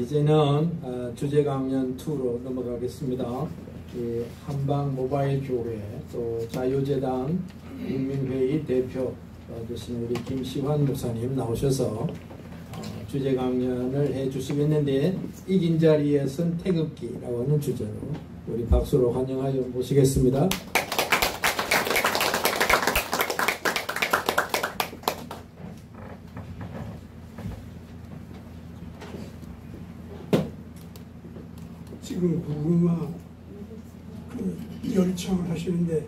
이제는 주제 강연 2로 넘어가겠습니다. 한방 모바일 교회 또 자유재단 국민회의 대표 되신 우리 김시환 목사님 나오셔서 주제 강연을 해주시겠는데, 이긴 자리에선 태극기라고 하는 주제로 우리 박수로 환영하여 모시겠습니다. 지금 무궁화 열창을 하시는데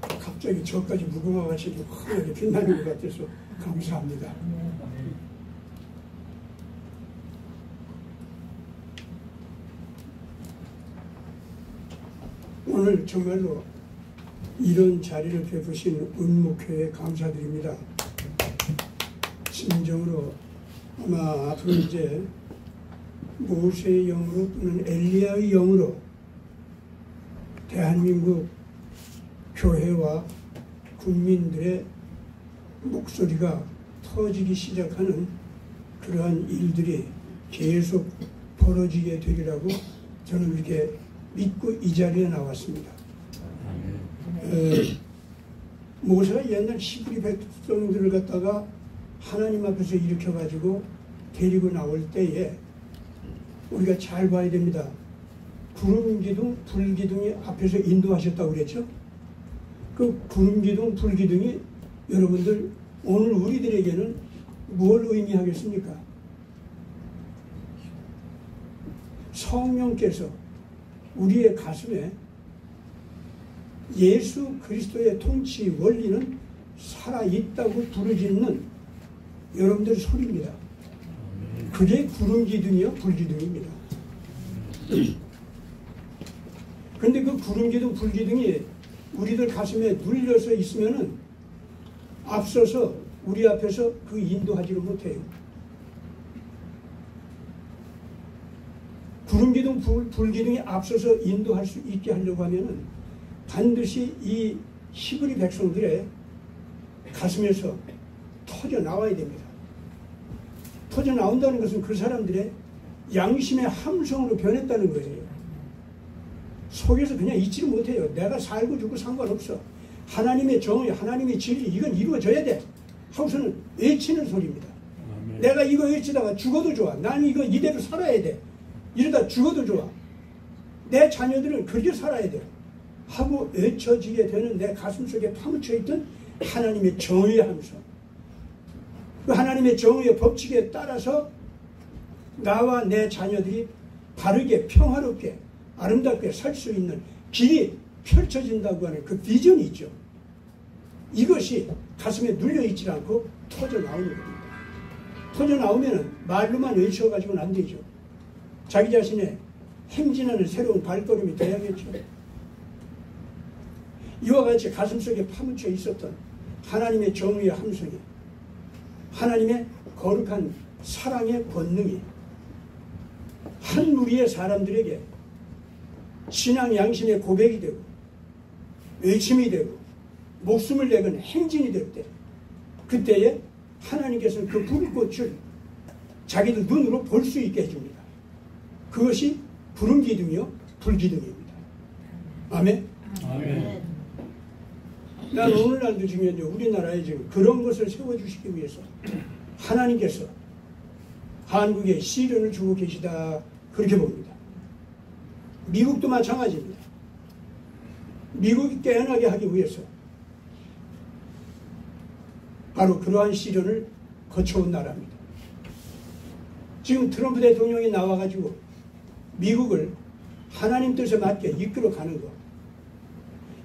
갑자기 저까지 무궁화 같이 하늘에 빛나는 것 같아서 감사합니다. 오늘 정말로 이런 자리를 베푸신 은목회에 감사드립니다. 진정으로 아마 앞으로 이제 모세의 영으로 또는 엘리야의 영으로 대한민국 교회와 국민들의 목소리가 터지기 시작하는 그러한 일들이 계속 벌어지게 되리라고 저는 이렇게 믿고 이 자리에 나왔습니다. 모세가 옛날 히브리 백성들을 갖다가 하나님 앞에서 일으켜가지고 데리고 나올 때에 우리가 잘 봐야 됩니다. 구름 기둥, 불 기둥이 앞에서 인도하셨다고 그랬죠. 그 구름기둥, 불기둥이 여러분들 오늘 우리들에게는 뭘 의미하겠습니까? 성령께서 우리의 가슴에 예수 그리스도의 통치 원리는 살아있다고 부르짖는 여러분들 소리입니다. 그게 구름기둥이요, 불기둥입니다. 그런데 그 구름기둥, 불기둥이 우리들 가슴에 눌려서 있으면은 앞서서 우리 앞에서 그 인도하지를 못해요. 구름기둥, 불기둥이 앞서서 인도할 수 있게 하려고 하면은 반드시 이 히브리 백성들의 가슴에서 터져 나와야 됩니다. 터져 나온다는 것은 그 사람들의 양심의 함성으로 변했다는 거예요. 속에서 그냥 있지를 못해요. 내가 살고 죽고 상관없어. 하나님의 정의, 하나님의 진리, 이건 이루어져야 돼. 하고서는 외치는 소리입니다. 아멘. 내가 이거 외치다가 죽어도 좋아. 나는 이거 이대로 살아야 돼. 이러다 죽어도 좋아. 내 자녀들은 그렇게 살아야 돼. 하고 외쳐지게 되는 내 가슴속에 파묻혀 있던 하나님의 정의의 함성. 그 하나님의 정의의 법칙에 따라서 나와 내 자녀들이 바르게 평화롭게 아름답게 살 수 있는 길이 펼쳐진다고 하는 그 비전이 있죠. 이것이 가슴에 눌려있지 않고 터져 나오는 겁니다. 터져 나오면 말로만 외쳐가지고는 안 되죠. 자기 자신의 행진하는 새로운 발걸음이 돼야겠죠. 이와 같이 가슴속에 파묻혀 있었던 하나님의 정의의 함성이, 하나님의 거룩한 사랑의 권능이 한 무리의 사람들에게 신앙 양심의 고백이 되고 외침이 되고 목숨을 내건 행진이 될 때, 그때에 하나님께서는 그 불꽃을 자기들 눈으로 볼 수 있게 해줍니다. 그것이 구름기둥이요, 불기둥입니다. 아멘. 아멘. 난 오늘날도 지금 우리나라에 지금 그런 것을 세워주시기 위해서 하나님께서 한국에 시련을 주고 계시다, 그렇게 봅니다. 미국도 마찬가지입니다. 미국이 깨어나게 하기 위해서 바로 그러한 시련을 거쳐온 나라입니다. 지금 트럼프 대통령이 나와가지고 미국을 하나님 뜻에 맞게 이끌어가는 것,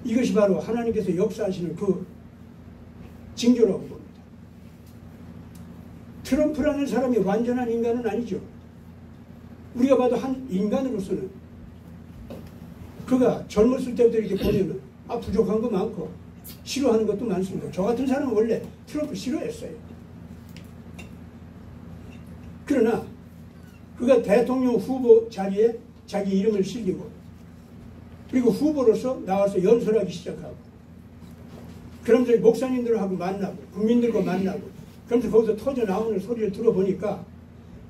이것이 바로 하나님께서 역사하시는 그 징조라고 봅니다. 트럼프라는 사람이 완전한 인간은 아니죠. 우리가 봐도 한 인간으로서는 그가 젊었을 때부터 이렇게 보면은 부족한 거 많고 싫어하는 것도 많습니다. 저 같은 사람은 원래 트럼프 싫어했어요. 그러나 그가 대통령 후보 자리에 자기 이름을 실리고, 그리고 후보로서 나와서 연설하기 시작하고, 그러면서 목사님들하고 만나고 국민들과 만나고, 그러면서 거기서 터져 나오는 소리를 들어보니까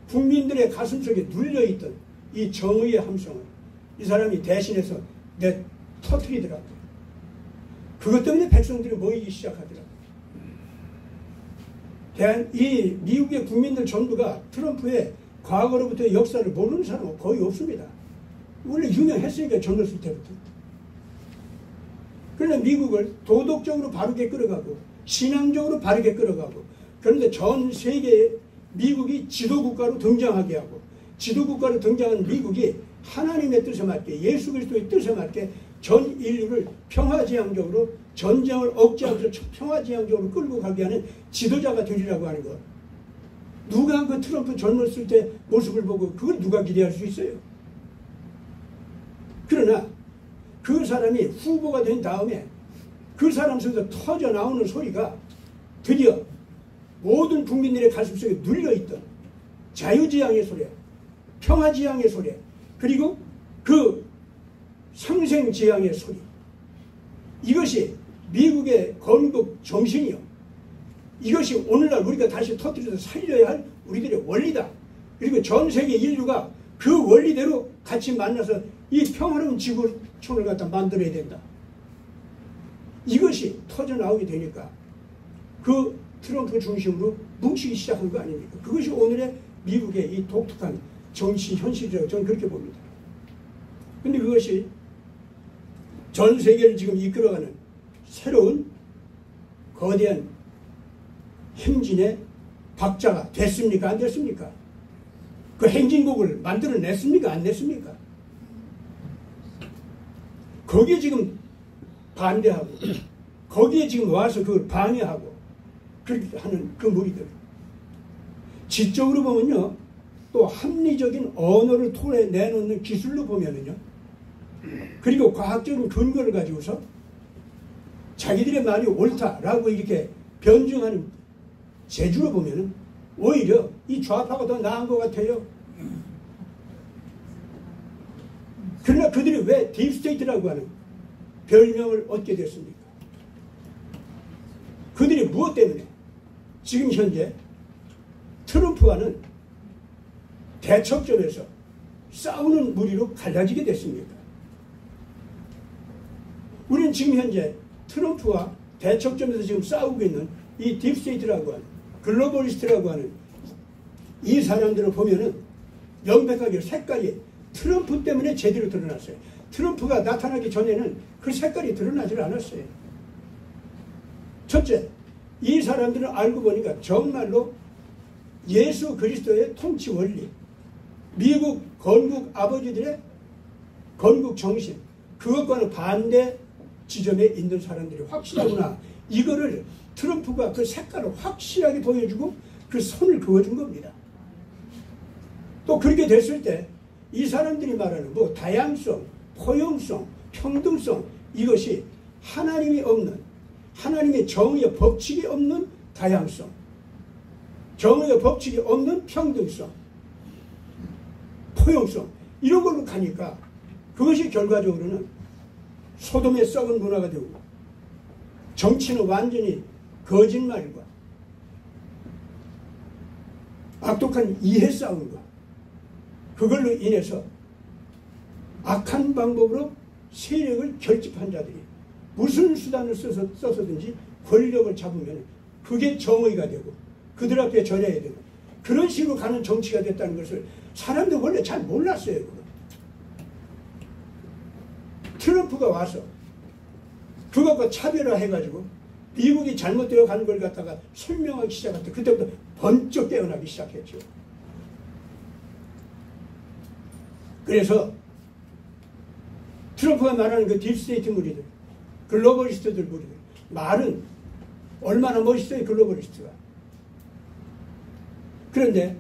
국민들의 가슴속에 눌려있던 이 정의의 함성을 이 사람이 대신해서 터뜨리더라고요. 그것 때문에 백성들이 모이기 시작하더라고요. 이 미국의 국민들 전부가 트럼프의 과거로부터의 역사를 모르는 사람은 거의 없습니다. 원래 유명했으니까 젊었을 때부터. 그러나 미국을 도덕적으로 바르게 끌어가고 신앙적으로 바르게 끌어가고, 그런데 전 세계에 미국이 지도국가로 등장하게 하고, 지도국가로 등장한 미국이 하나님의 뜻에 맞게, 예수 그리스도의 뜻에 맞게 전 인류를 평화지향적으로, 전쟁을 억제하면서 평화지향적으로 끌고 가게 하는 지도자가 되리라고 하는 것. 누가 그 트럼프 젊었을 때 모습을 보고 그걸 누가 기대할 수 있어요? 그러나 그 사람이 후보가 된 다음에 그 사람 속에서 터져 나오는 소리가 드디어 모든 국민들의 가슴속에 눌려있던 자유지향의 소리, 평화지향의 소리, 그리고 그 상생지향의 소리, 이것이 미국의 건국 정신이요, 이것이 오늘날 우리가 다시 터뜨려서 살려야 할 우리들의 원리다. 그리고 전 세계 인류가 그 원리대로 같이 만나서 이 평화로운 지구촌을 갖다 만들어야 된다. 이것이 터져나오게 되니까 그 트럼프 중심으로 뭉치기 시작한 거 아닙니까? 그것이 오늘의 미국의 이 독특한 정치 현실이라고 저는 그렇게 봅니다. 근데 그것이 전 세계를 지금 이끌어가는 새로운 거대한 행진의 박자가 됐습니까? 안 됐습니까? 그 행진곡을 만들어냈습니까? 안 냈습니까? 거기에 지금 반대하고 거기에 지금 와서 그걸 방해하고 그렇게 하는 그 무리들. 지적으로 보면요, 또 합리적인 언어를 토해내놓는 기술로 보면은요, 그리고 과학적인 근거를 가지고서 자기들의 말이 옳다라고 이렇게 변증하는 재주로 보면은 오히려 이 좌파가 더 나은 것 같아요. 그러나 그들이 왜 딥스테이트라고 하는 별명을 얻게 됐습니까? 그들이 무엇 때문에 지금 현재 트럼프와는 대척점에서 싸우는 무리로 갈라지게 됐습니까? 우리는 지금 현재 트럼프와 대척점에서 지금 싸우고 있는 이 딥스테이트라고 하는 글로벌리스트라고 하는 이 사람들을 보면은 명백하게 색깔이 트럼프 때문에 제대로 드러났어요. 트럼프가 나타나기 전에는 그 색깔이 드러나질 않았어요. 첫째, 이 사람들은 알고 보니까 정말로 예수 그리스도의 통치 원리, 미국 건국 아버지들의 건국 정신, 그것과는 반대 지점에 있는 사람들이 확실하구나. 이거를 트럼프가 그 색깔을 확실하게 보여주고 그 선을 그어준 겁니다. 또 그렇게 됐을 때 이 사람들이 말하는 뭐 다양성, 포용성, 평등성, 이것이 하나님이 없는, 하나님의 정의의 법칙이 없는 다양성, 정의의 법칙이 없는 평등성, 포용성, 이런 걸로 가니까 그것이 결과적으로는 소돔의 썩은 문화가 되고 정치는 완전히 거짓말과 악독한 이해 싸움과 그걸로 인해서 악한 방법으로 세력을 결집한 자들이 무슨 수단을 써서든지 권력을 잡으면 그게 정의가 되고 그들 앞에 절해야 되고 그런 식으로 가는 정치가 됐다는 것을 사람들 원래 잘 몰랐어요. 그거. 트럼프가 와서 그것과 차별화해가지고 미국이 잘못되어 가는 걸 갖다가 설명하기 시작할 때 그때부터 번쩍 깨어나기 시작했죠. 그래서 트럼프가 말하는 그 딥스테이트 무리들, 글로벌리스트들 무리들, 말은 얼마나 멋있어요, 글로벌리스트가. 그런데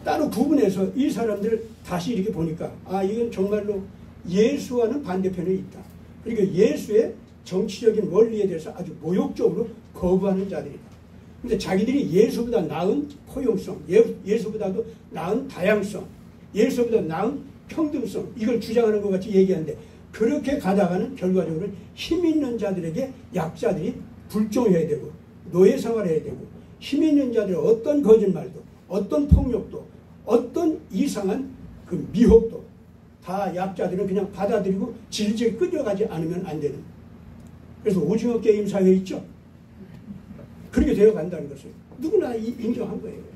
따로 구분해서 이 사람들을 다시 이렇게 보니까 아, 이건 정말로 예수와는 반대편에 있다. 그리고 예수의 정치적인 원리에 대해서 아주 모욕적으로 거부하는 자들이다. 근데 자기들이 예수보다 나은 포용성, 예수보다도 나은 다양성, 예수보다 나은 평등성, 이걸 주장하는 것 같이 얘기하는데 그렇게 가다가는 결과적으로 힘 있는 자들에게 약자들이 불종해야 되고 노예 생활해야 되고 힘 있는 자들의 어떤 거짓말도 어떤 폭력도 어떤 이상한 그 미혹도 다 약자들은 그냥 받아들이고 질질 끌려가지 않으면 안 되는, 그래서 오징어 게임 사회 있죠? 그렇게 되어 간다는 것을 누구나 인정한 거예요.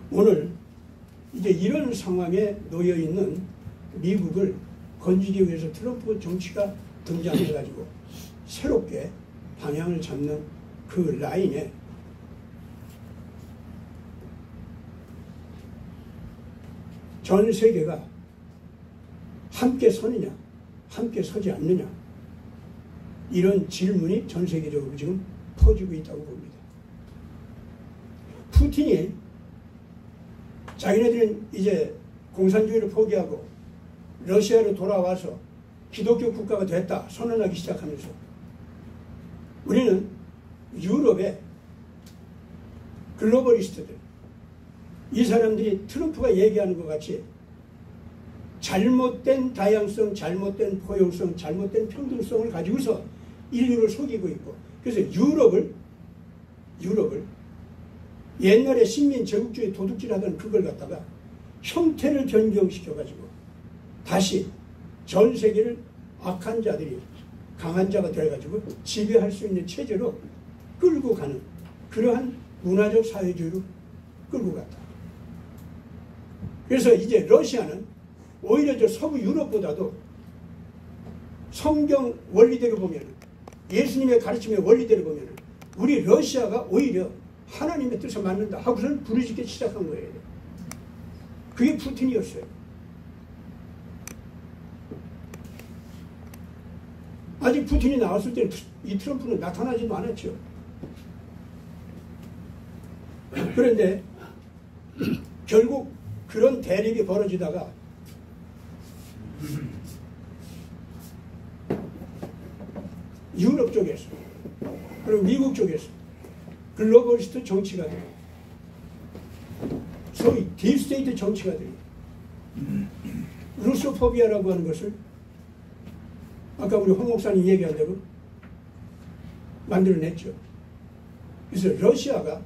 오늘 이제 이런 상황에 놓여 있는 미국을 건지기 위해서 트럼프 정치가 등장해가지고 새롭게 방향을 잡는 그 라인에 전 세계가 함께 서느냐, 함께 서지 않느냐, 이런 질문이 전 세계적으로 지금 퍼지고 있다고 봅니다. 푸틴이 자기네들은 이제 공산주의를 포기하고 러시아로 돌아와서 기독교 국가가 됐다 선언하기 시작하면서 우리는 유럽의 글로벌리스트들, 이 사람들이 트럼프가 얘기하는 것 같이 잘못된 다양성, 잘못된 포용성, 잘못된 평등성을 가지고서 인류를 속이고 있고, 그래서 유럽을 옛날에 식민 제국주의 도둑질하던 그걸 갖다가 형태를 변경시켜가지고 다시 전 세계를 악한 자들이 강한 자가 되어가지고 지배할 수 있는 체제로 끌고 가는 그러한 문화적 사회주의로 끌고 갔다. 그래서 이제 러시아는 오히려 저 서부 유럽보다도 성경 원리대로 보면, 예수님의 가르침의 원리대로 보면 우리 러시아가 오히려 하나님의 뜻에 맞는다 하고서는 부르짖기 시작한 거예요. 그게 푸틴이었어요. 아직 푸틴이 나왔을 때는 이 트럼프는 나타나지도 않았죠. 그런데 결국 그런 대립이 벌어지다가 유럽 쪽에서 그리고 미국 쪽에서 글로벌리스트 정치가들, 소위 딥스테이트 정치가들이 루소포비아라고 하는 것을 아까 우리 홍 목사님 얘기한 대로 만들어냈죠. 그래서 러시아가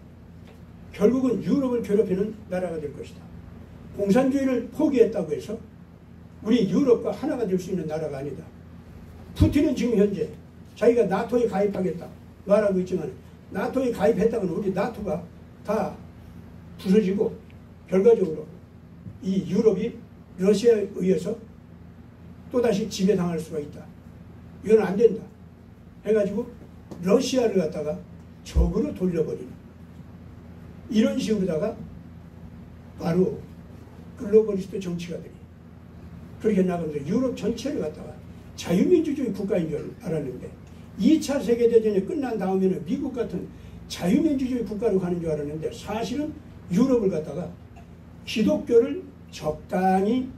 결국은 유럽을 괴롭히는 나라가 될 것이다. 공산주의를 포기했다고 해서 우리 유럽과 하나가 될 수 있는 나라가 아니다. 푸틴은 지금 현재 자기가 나토에 가입하겠다 말하고 있지만 나토에 가입했다면 우리 나토가 다 부서지고 결과적으로 이 유럽이 러시아에 의해서 또다시 지배당할 수가 있다. 이건 안 된다. 해가지고 러시아를 갖다가 적으로 돌려버리는 이런 식으로다가 바로 글로벌리스트 정치가들이 그렇게 나가면서 유럽 전체를 갖다가 자유민주주의 국가인 줄 알았는데 2차 세계대전이 끝난 다음에는 미국 같은 자유민주주의 국가로 가는 줄 알았는데 사실은 유럽을 갖다가 기독교를 적당히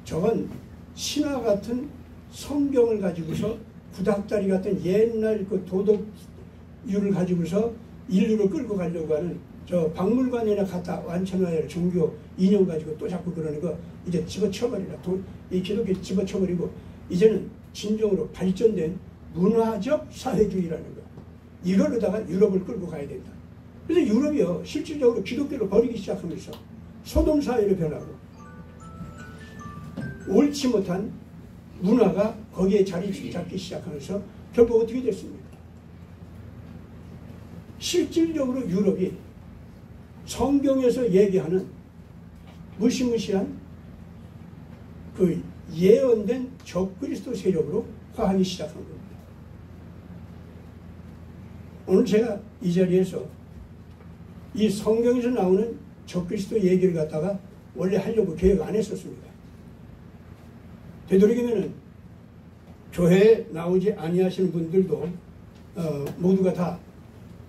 저건 신화 같은 성경을 가지고서 구닥다리 같은 옛날 그 도덕유를 가지고서 인류를 끌고 가려고 하는 저 박물관에나 갖다 완천해야 할 종교 인형 가지고 또 자꾸 그러는 거 이제 집어쳐버리라. 이 기독교 집어쳐버리고 이제는 진정으로 발전된 문화적 사회주의라는 거. 이걸로다가 유럽을 끌고 가야 된다. 그래서 유럽이요 실질적으로 기독교를 버리기 시작하면서 소돔사회로 변하고 옳지 못한 문화가 거기에 자리 잡기 시작하면서 결국 어떻게 됐습니까? 실질적으로 유럽이 성경에서 얘기하는 무시무시한 그 예언된 적그리스도 세력으로 화하기 시작한 겁니다. 오늘 제가 이 자리에서 이 성경에서 나오는 적그리스도 얘기를 갖다가 원래 하려고 계획 안 했었습니다. 되도록이면은 교회에 나오지 아니하시는 분들도 모두가 다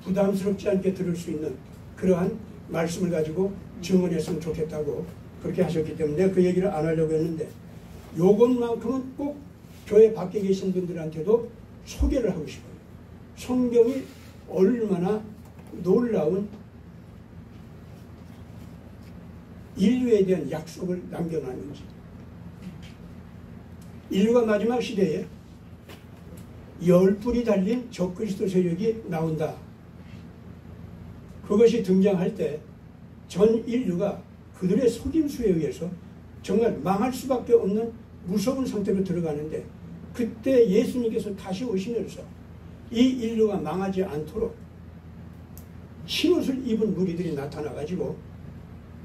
부담스럽지 않게 들을 수 있는 그러한 말씀을 가지고 증언했으면 좋겠다고 그렇게 하셨기 때문에 내가 그 얘기를 안 하려고 했는데 요것만큼은 꼭 교회 밖에 계신 분들한테도 소개를 하고 싶어요. 성경이 얼마나 놀라운 인류에 대한 약속을 남겨놨는지. 인류가 마지막 시대에 10뿔이 달린 적그리스도 세력이 나온다. 그것이 등장할 때 전 인류가 그들의 속임수에 의해서 정말 망할 수밖에 없는 무서운 상태로 들어가는데 그때 예수님께서 다시 오시면서 이 인류가 망하지 않도록 흰옷을 입은 무리들이 나타나가지고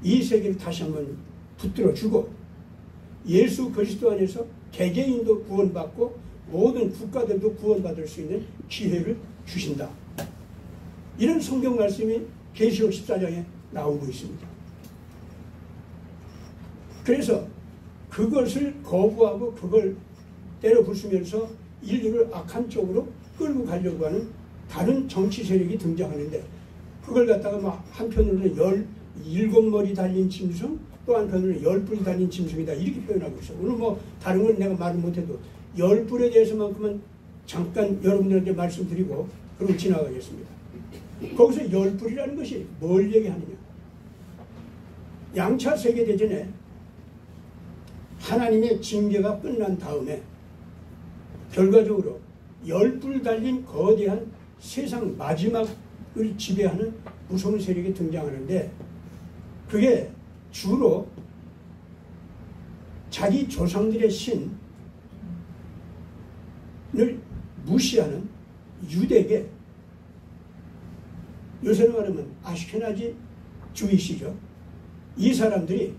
이 세계를 다시 한번 붙들어주고 예수 그리스도 안에서 개개인도 구원받고 모든 국가들도 구원받을 수 있는 기회를 주신다. 이런 성경 말씀이 계시록 14장에 나오고 있습니다. 그래서 그것을 거부하고 그걸 때려 부수면서 인류를 악한 쪽으로 끌고 가려고 하는 다른 정치 세력이 등장하는데 그걸 갖다가 막 한편으로는 17머리 달린 짐승 또 한편으로는 10뿔이 달린 짐승이다 이렇게 표현하고 있어요. 오늘 뭐 다른 건 내가 말을 못해도 10뿔에 대해서만큼은 잠깐 여러분들한테 말씀드리고 그러고 지나가겠습니다. 거기서 10뿔이라는 것이 뭘 얘기하느냐. 양차 세계대전에 하나님의 징계가 끝난 다음에 결과적으로 10뿔 달린 거대한 세상 마지막을 지배하는 무서운 세력이 등장하는데 그게 주로 자기 조상들의 신을 무시하는 유대계, 요새는 말하면 아시케나지 주이시죠. 이 사람들이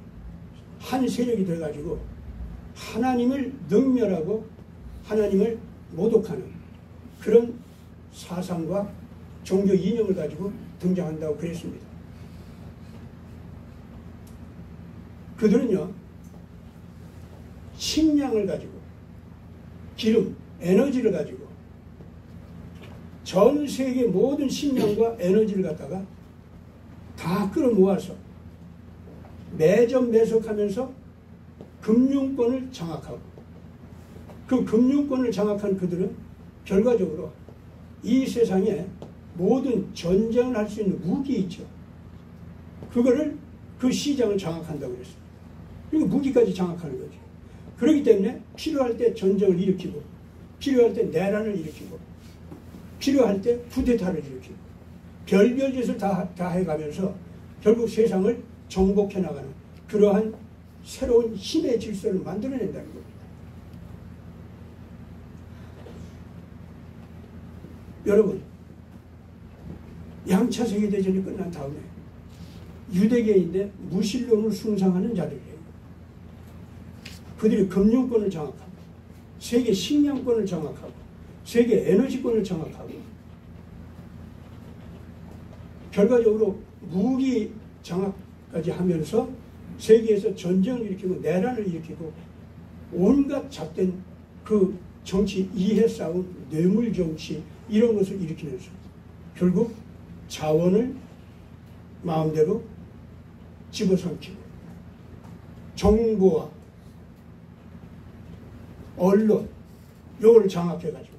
한 세력이 돼가지고 하나님을 능멸하고 하나님을 모독하는 그런 사상과 종교 이념을 가지고 등장한다고 그랬습니다. 그들은요, 식량을 가지고, 기름, 에너지를 가지고 전 세계 모든 식량과 에너지를 갖다가 다 끌어모아서 매점매석하면서 금융권을 장악하고, 그 금융권을 장악한 그들은 결과적으로 이 세상에 모든 전쟁을 할 수 있는 무기 있죠. 그거를 그 시장을 장악한다고 그랬어요. 그리고 무기까지 장악하는 거죠. 그렇기 때문에 필요할 때 전쟁을 일으키고, 필요할 때 내란을 일으키고, 필요할 때 쿠데타를 일으키고, 별별 짓을 다 해가면서 결국 세상을 정복해 나가는 그러한 새로운 힘의 질서를 만들어낸다는 겁니다. 여러분, 양차 세계대전이 끝난 다음에 유대계인데 무신론을 숭상하는 자들이에요. 그들이 금융권을 장악하고, 세계 식량권을 장악하고, 세계 에너지권을 장악하고, 결과적으로 무기 장악까지 하면서 세계에서 전쟁을 일으키고 내란을 일으키고 온갖 잡된 그 정치 이해 싸움, 뇌물 정치 이런 것을 일으키면서 결국 자원을 마음대로 집어삼키고 정보와 언론 요걸 장악해가지고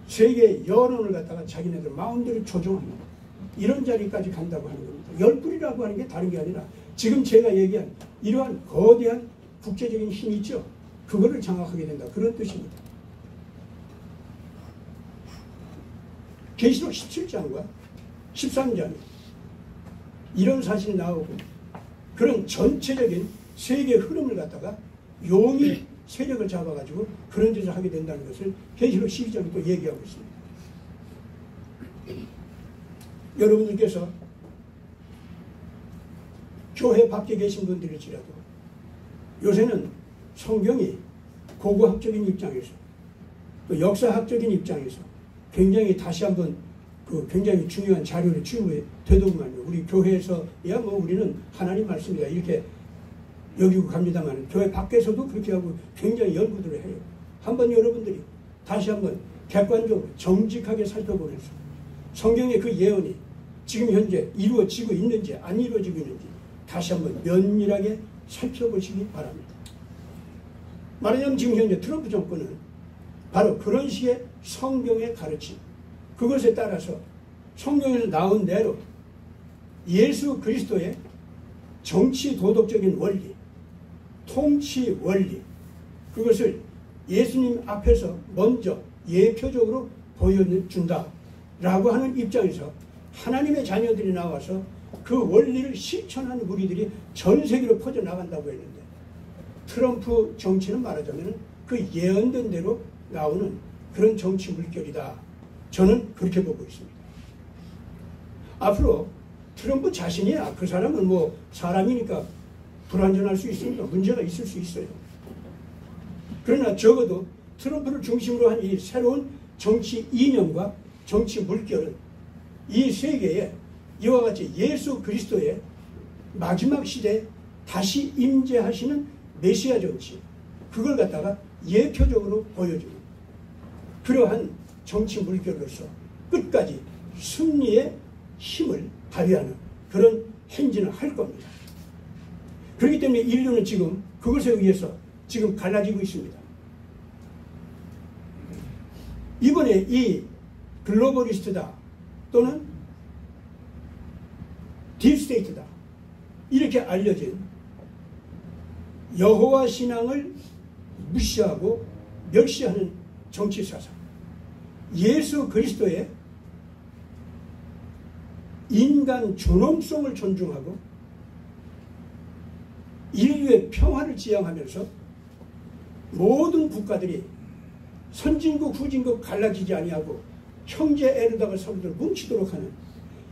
세계 여론을 갖다가 자기네들 마음대로 조종하는 이런 자리까지 간다고 하는 겁니다. 열불이라고 하는 게 다른 게 아니라 지금 제가 얘기한 이러한 거대한 국제적인 힘이 있죠. 그거를 장악하게 된다. 그런 뜻입니다. 계시록 17장과 13장에 이런 사실이 나오고 그런 전체적인 세계 흐름을 갖다가 용이 세력을 잡아가지고 그런 짓을 하게 된다는 것을 계시록 12장에 또 얘기하고 있습니다. 여러분들께서 교회 밖에 계신 분들일지라도 요새는 성경이 고고학적인 입장에서 또 역사학적인 입장에서 굉장히 다시 한번 그 굉장히 중요한 자료를 취급해 되더구만요. 우리 교회에서야 뭐 우리는 하나님 말씀이다 이렇게 여기고 갑니다만 교회 밖에서도 그렇게 하고 굉장히 연구들을 해요. 한번 여러분들이 다시 한번 객관적으로 정직하게 살펴보면서 성경의 그 예언이 지금 현재 이루어지고 있는지 안 이루어지고 있는지 다시 한번 면밀하게 살펴보시기 바랍니다. 말하자면 지금 현재 트럼프 정권은 바로 그런 식의 성경의 가르침, 그것에 따라서 성경에서 나온 대로 예수 그리스도의 정치 도덕적인 원리, 통치 원리, 그것을 예수님 앞에서 먼저 예표적으로 보여준다라고 하는 입장에서 하나님의 자녀들이 나와서 그 원리를 실천하는 무리들이 전 세계로 퍼져나간다고 했는데 트럼프 정치는 말하자면 그 예언된 대로 나오는 그런 정치 물결이다. 저는 그렇게 보고 있습니다. 앞으로 트럼프 자신이야 그 사람은 뭐 사람이니까 불완전할 수 있으니까 문제가 있을 수 있어요. 그러나 적어도 트럼프를 중심으로 한 이 새로운 정치 이념과 정치 물결은 이 세계에 이와 같이 예수 그리스도의 마지막 시대에 다시 임재하시는 메시아 정치, 그걸 갖다가 예표적으로 보여주는 그러한 정치 물결로서 끝까지 승리의 힘을 발휘하는 그런 행진을 할 겁니다. 그렇기 때문에 인류는 지금 그것에 의해서 지금 갈라지고 있습니다. 이번에 이 글로벌리스트다 또는 딥스테이트다 이렇게 알려진 여호와 신앙을 무시하고 멸시하는 정치 사상, 예수 그리스도의 인간 존엄성을 존중하고 인류의 평화를 지향하면서 모든 국가들이 선진국 후진국 갈라지지 아니하고 형제애로다가 서로들 뭉치도록 하는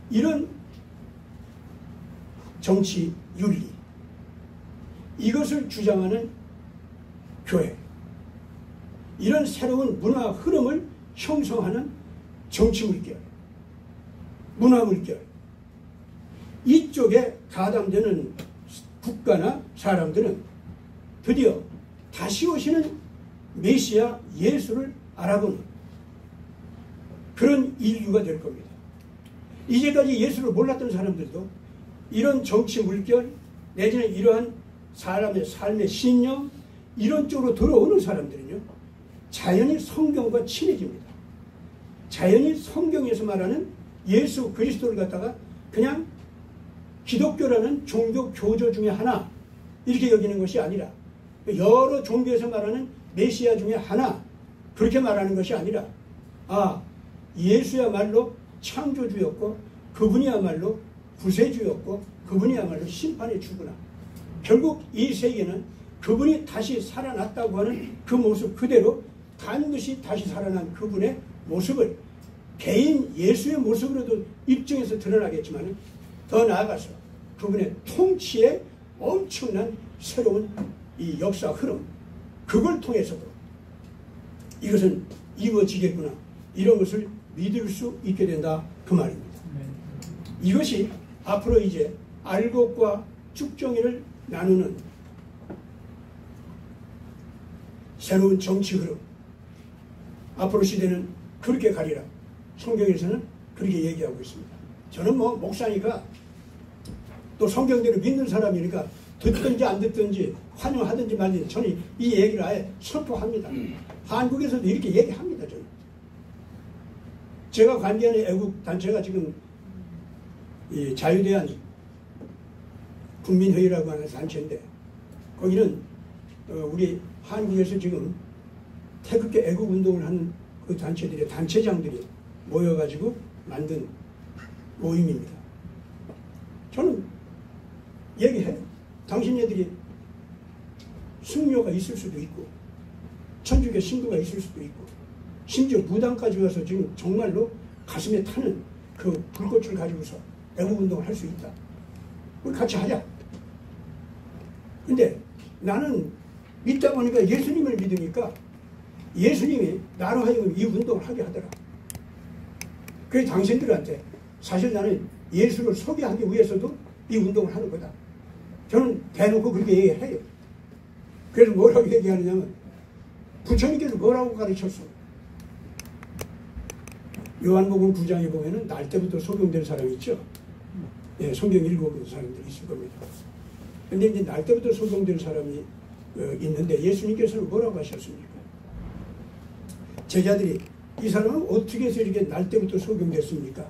이런 정치 윤리, 이것을 주장하는 교회, 이런 새로운 문화 흐름을 형성하는 정치 물결, 문화 물결, 이쪽에 가담되는 국가나 사람들은 드디어 다시 오시는 메시아 예수를 알아보는 그런 인류가 될 겁니다. 이제까지 예수를 몰랐던 사람들도 이런 정치 물결 내지는 이러한 사람의 삶의 신념 이런 쪽으로 들어오는 사람들은요, 자연히 성경과 친해집니다. 자연히 성경에서 말하는 예수 그리스도를 갖다가 그냥 기독교라는 종교 교조 중에 하나 이렇게 여기는 것이 아니라, 여러 종교에서 말하는 메시아 중에 하나 그렇게 말하는 것이 아니라, 아, 예수야말로 창조주였고 그분이야말로 구세주였고 그분이야말로 심판의 주구나. 결국 이 세계는 그분이 다시 살아났다고 하는 그 모습 그대로 반드시 다시 살아난 그분의 모습을 개인 예수의 모습으로도 입증해서 드러나겠지만, 더 나아가서 그분의 통치의 엄청난 새로운 이 역사 흐름, 그걸 통해서도 이것은 이루어지겠구나, 이런 것을 믿을 수 있게 된다, 그 말입니다. 이것이 앞으로 이제 알곡과 쭉정이를 나누는 새로운 정치 흐름, 앞으로 시대는 그렇게 가리라, 성경에서는 그렇게 얘기하고 있습니다. 저는 뭐 목사니까 또 성경대로 믿는 사람이니까 듣든지 안 듣든지 환영하든지 말든지 저는 이 얘기를 아예 선포합니다. 한국에서도 이렇게 얘기합니다. 저는 제가 관계하는 애국 단체가 지금 이 자유대한 국민회의라고 하는 단체인데, 거기는 우리 한국에서 지금 태극기 애국운동을 하는 그 단체들의 단체장들이 모여가지고 만든 모임입니다. 저는 얘기해요. 당신네들이 승려가 있을 수도 있고 천주교 신부가 있을 수도 있고 심지어 무당까지 와서 지금 정말로 가슴에 타는 그 불꽃을 가지고서 애국운동을 할 수 있다. 우리 같이 하자. 근데 나는 믿다 보니까 예수님을 믿으니까 예수님이 나로 하여금 이 운동을 하게 하더라. 그래서 당신들한테 사실 나는 예수를 소개하기 위해서도 이 운동을 하는 거다. 저는 대놓고 그렇게 얘기해요. 그래서 뭐라고 얘기하느냐면, 부처님께서 뭐라고 가르쳤어? 요한복음 9장에 보면은 날 때부터 소경된 사람이 있죠. 예, 성경 읽어본 사람들이 있을 겁니다. 근데 이제 날 때부터 소경된 사람이 있는데 예수님께서는 뭐라고 하셨습니까? 제자들이 이 사람은 어떻게 해서 이렇게 날 때부터 소경됐습니까?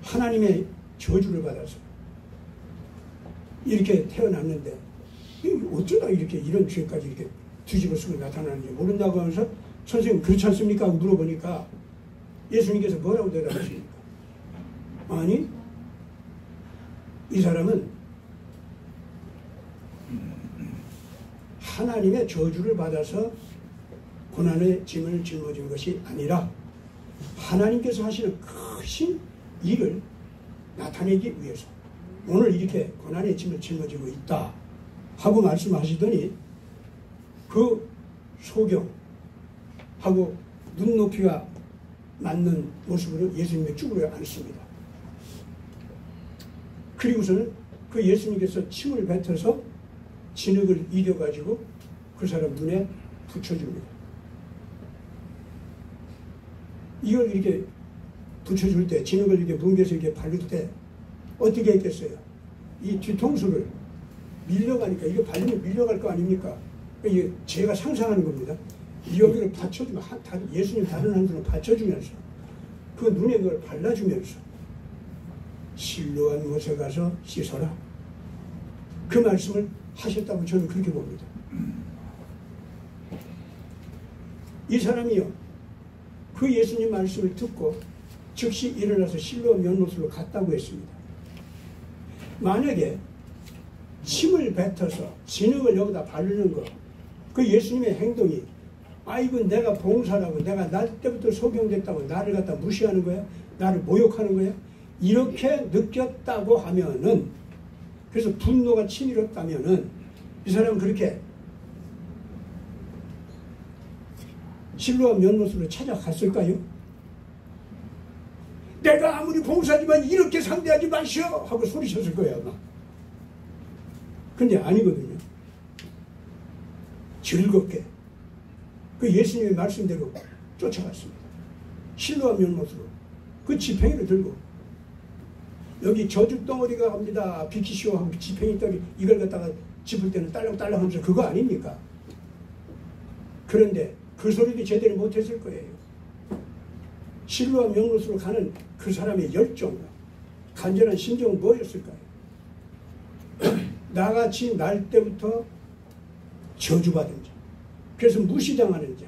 하나님의 저주를 받아서 이렇게 태어났는데 어쩌다 이렇게 이런 죄까지 이렇게 뒤집어 쓰고 나타나는지 모른다고 하면서, 선생님 그렇지 않습니까? 하고 물어보니까 예수님께서 뭐라고 대답하십니까? 아니, 이 사람은 하나님의 저주를 받아서 고난의 짐을 짊어진 것이 아니라 하나님께서 하시는 크신 일을 나타내기 위해서 오늘 이렇게 고난의 짐을 짊어지고 있다 하고 말씀하시더니, 그 소경하고 눈높이가 맞는 모습으로 예수님의 쭈그려 앉습니다. 그리고서는 그 예수님께서 침을 뱉어서 진흙을 이겨가지고 그 사람 눈에 붙여줍니다. 이걸 이렇게 붙여줄 때, 진흙을 이렇게 뭉개서 이렇게 바를 때 어떻게 했겠어요? 이 뒤통수를 밀려가니까, 이거 발리면 밀려갈 거 아닙니까? 이게 제가 상상하는 겁니다. 여기를 받쳐주면, 예수님 다른 한 손을 받쳐주면서 그 눈에 그걸 발라주면서 실로한 못에 가서 씻어라, 그 말씀을 하셨다고 저는 그렇게 봅니다. 이 사람이요, 그 예수님 말씀을 듣고 즉시 일어나서 실로암 연못으로 갔다고 했습니다. 만약에 침을 뱉어서 진흙을 여기다 바르는 거, 그 예수님의 행동이, 아이고 내가 봉사라고, 내가 날 때부터 소경됐다고 나를 갖다 무시하는 거야? 나를 모욕하는 거야? 이렇게 느꼈다고 하면은, 그래서 분노가 치밀었다면은 이 사람은 그렇게 실로암 연못으로 찾아갔을까요? 내가 아무리 봉사지만 이렇게 상대하지 마시오 하고 소리쳤을 거예요 아마. 근데 아니거든요. 즐겁게 그 예수님의 말씀대로 쫓아갔습니다. 실로암 연못으로 그 지팽이를 들고 여기 저죽덩어리가 갑니다 비키시오 하고 지팽이 떨이 이걸 갖다가 짚을 때는 딸랑딸랑 하면서 그거 아닙니까? 그런데 그 소리도 제대로 못했을 거예요. 실로암 연못으로 가는 그 사람의 열정과 간절한 심정은 뭐였을까요? 나같이 날 때부터 저주받은 자, 그래서 무시당하는 자,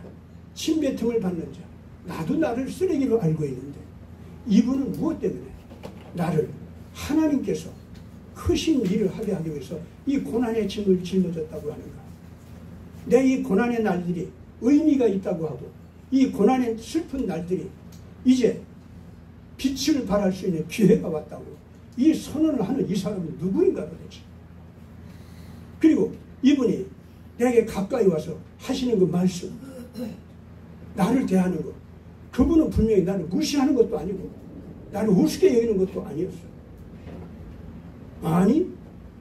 침뱉음을 받는 자, 나도 나를 쓰레기로 알고 있는데 이분은 무엇 때문에 나를 하나님께서 크신 일을 하게 하기 위해서 이 고난의 짐을 짊어졌다고 하는가? 내 이 고난의 날들이 의미가 있다고 하고 이 고난의 슬픈 날들이 이제 빛을 발할 수 있는 기회가 왔다고 이 선언을 하는 이 사람은 누구인가 도대체. 그리고 이분이 내게 가까이 와서 하시는 그 말씀, 나를 대하는 것, 그분은 분명히 나를 무시하는 것도 아니고 나를 우습게 여기는 것도 아니었어요. 아니,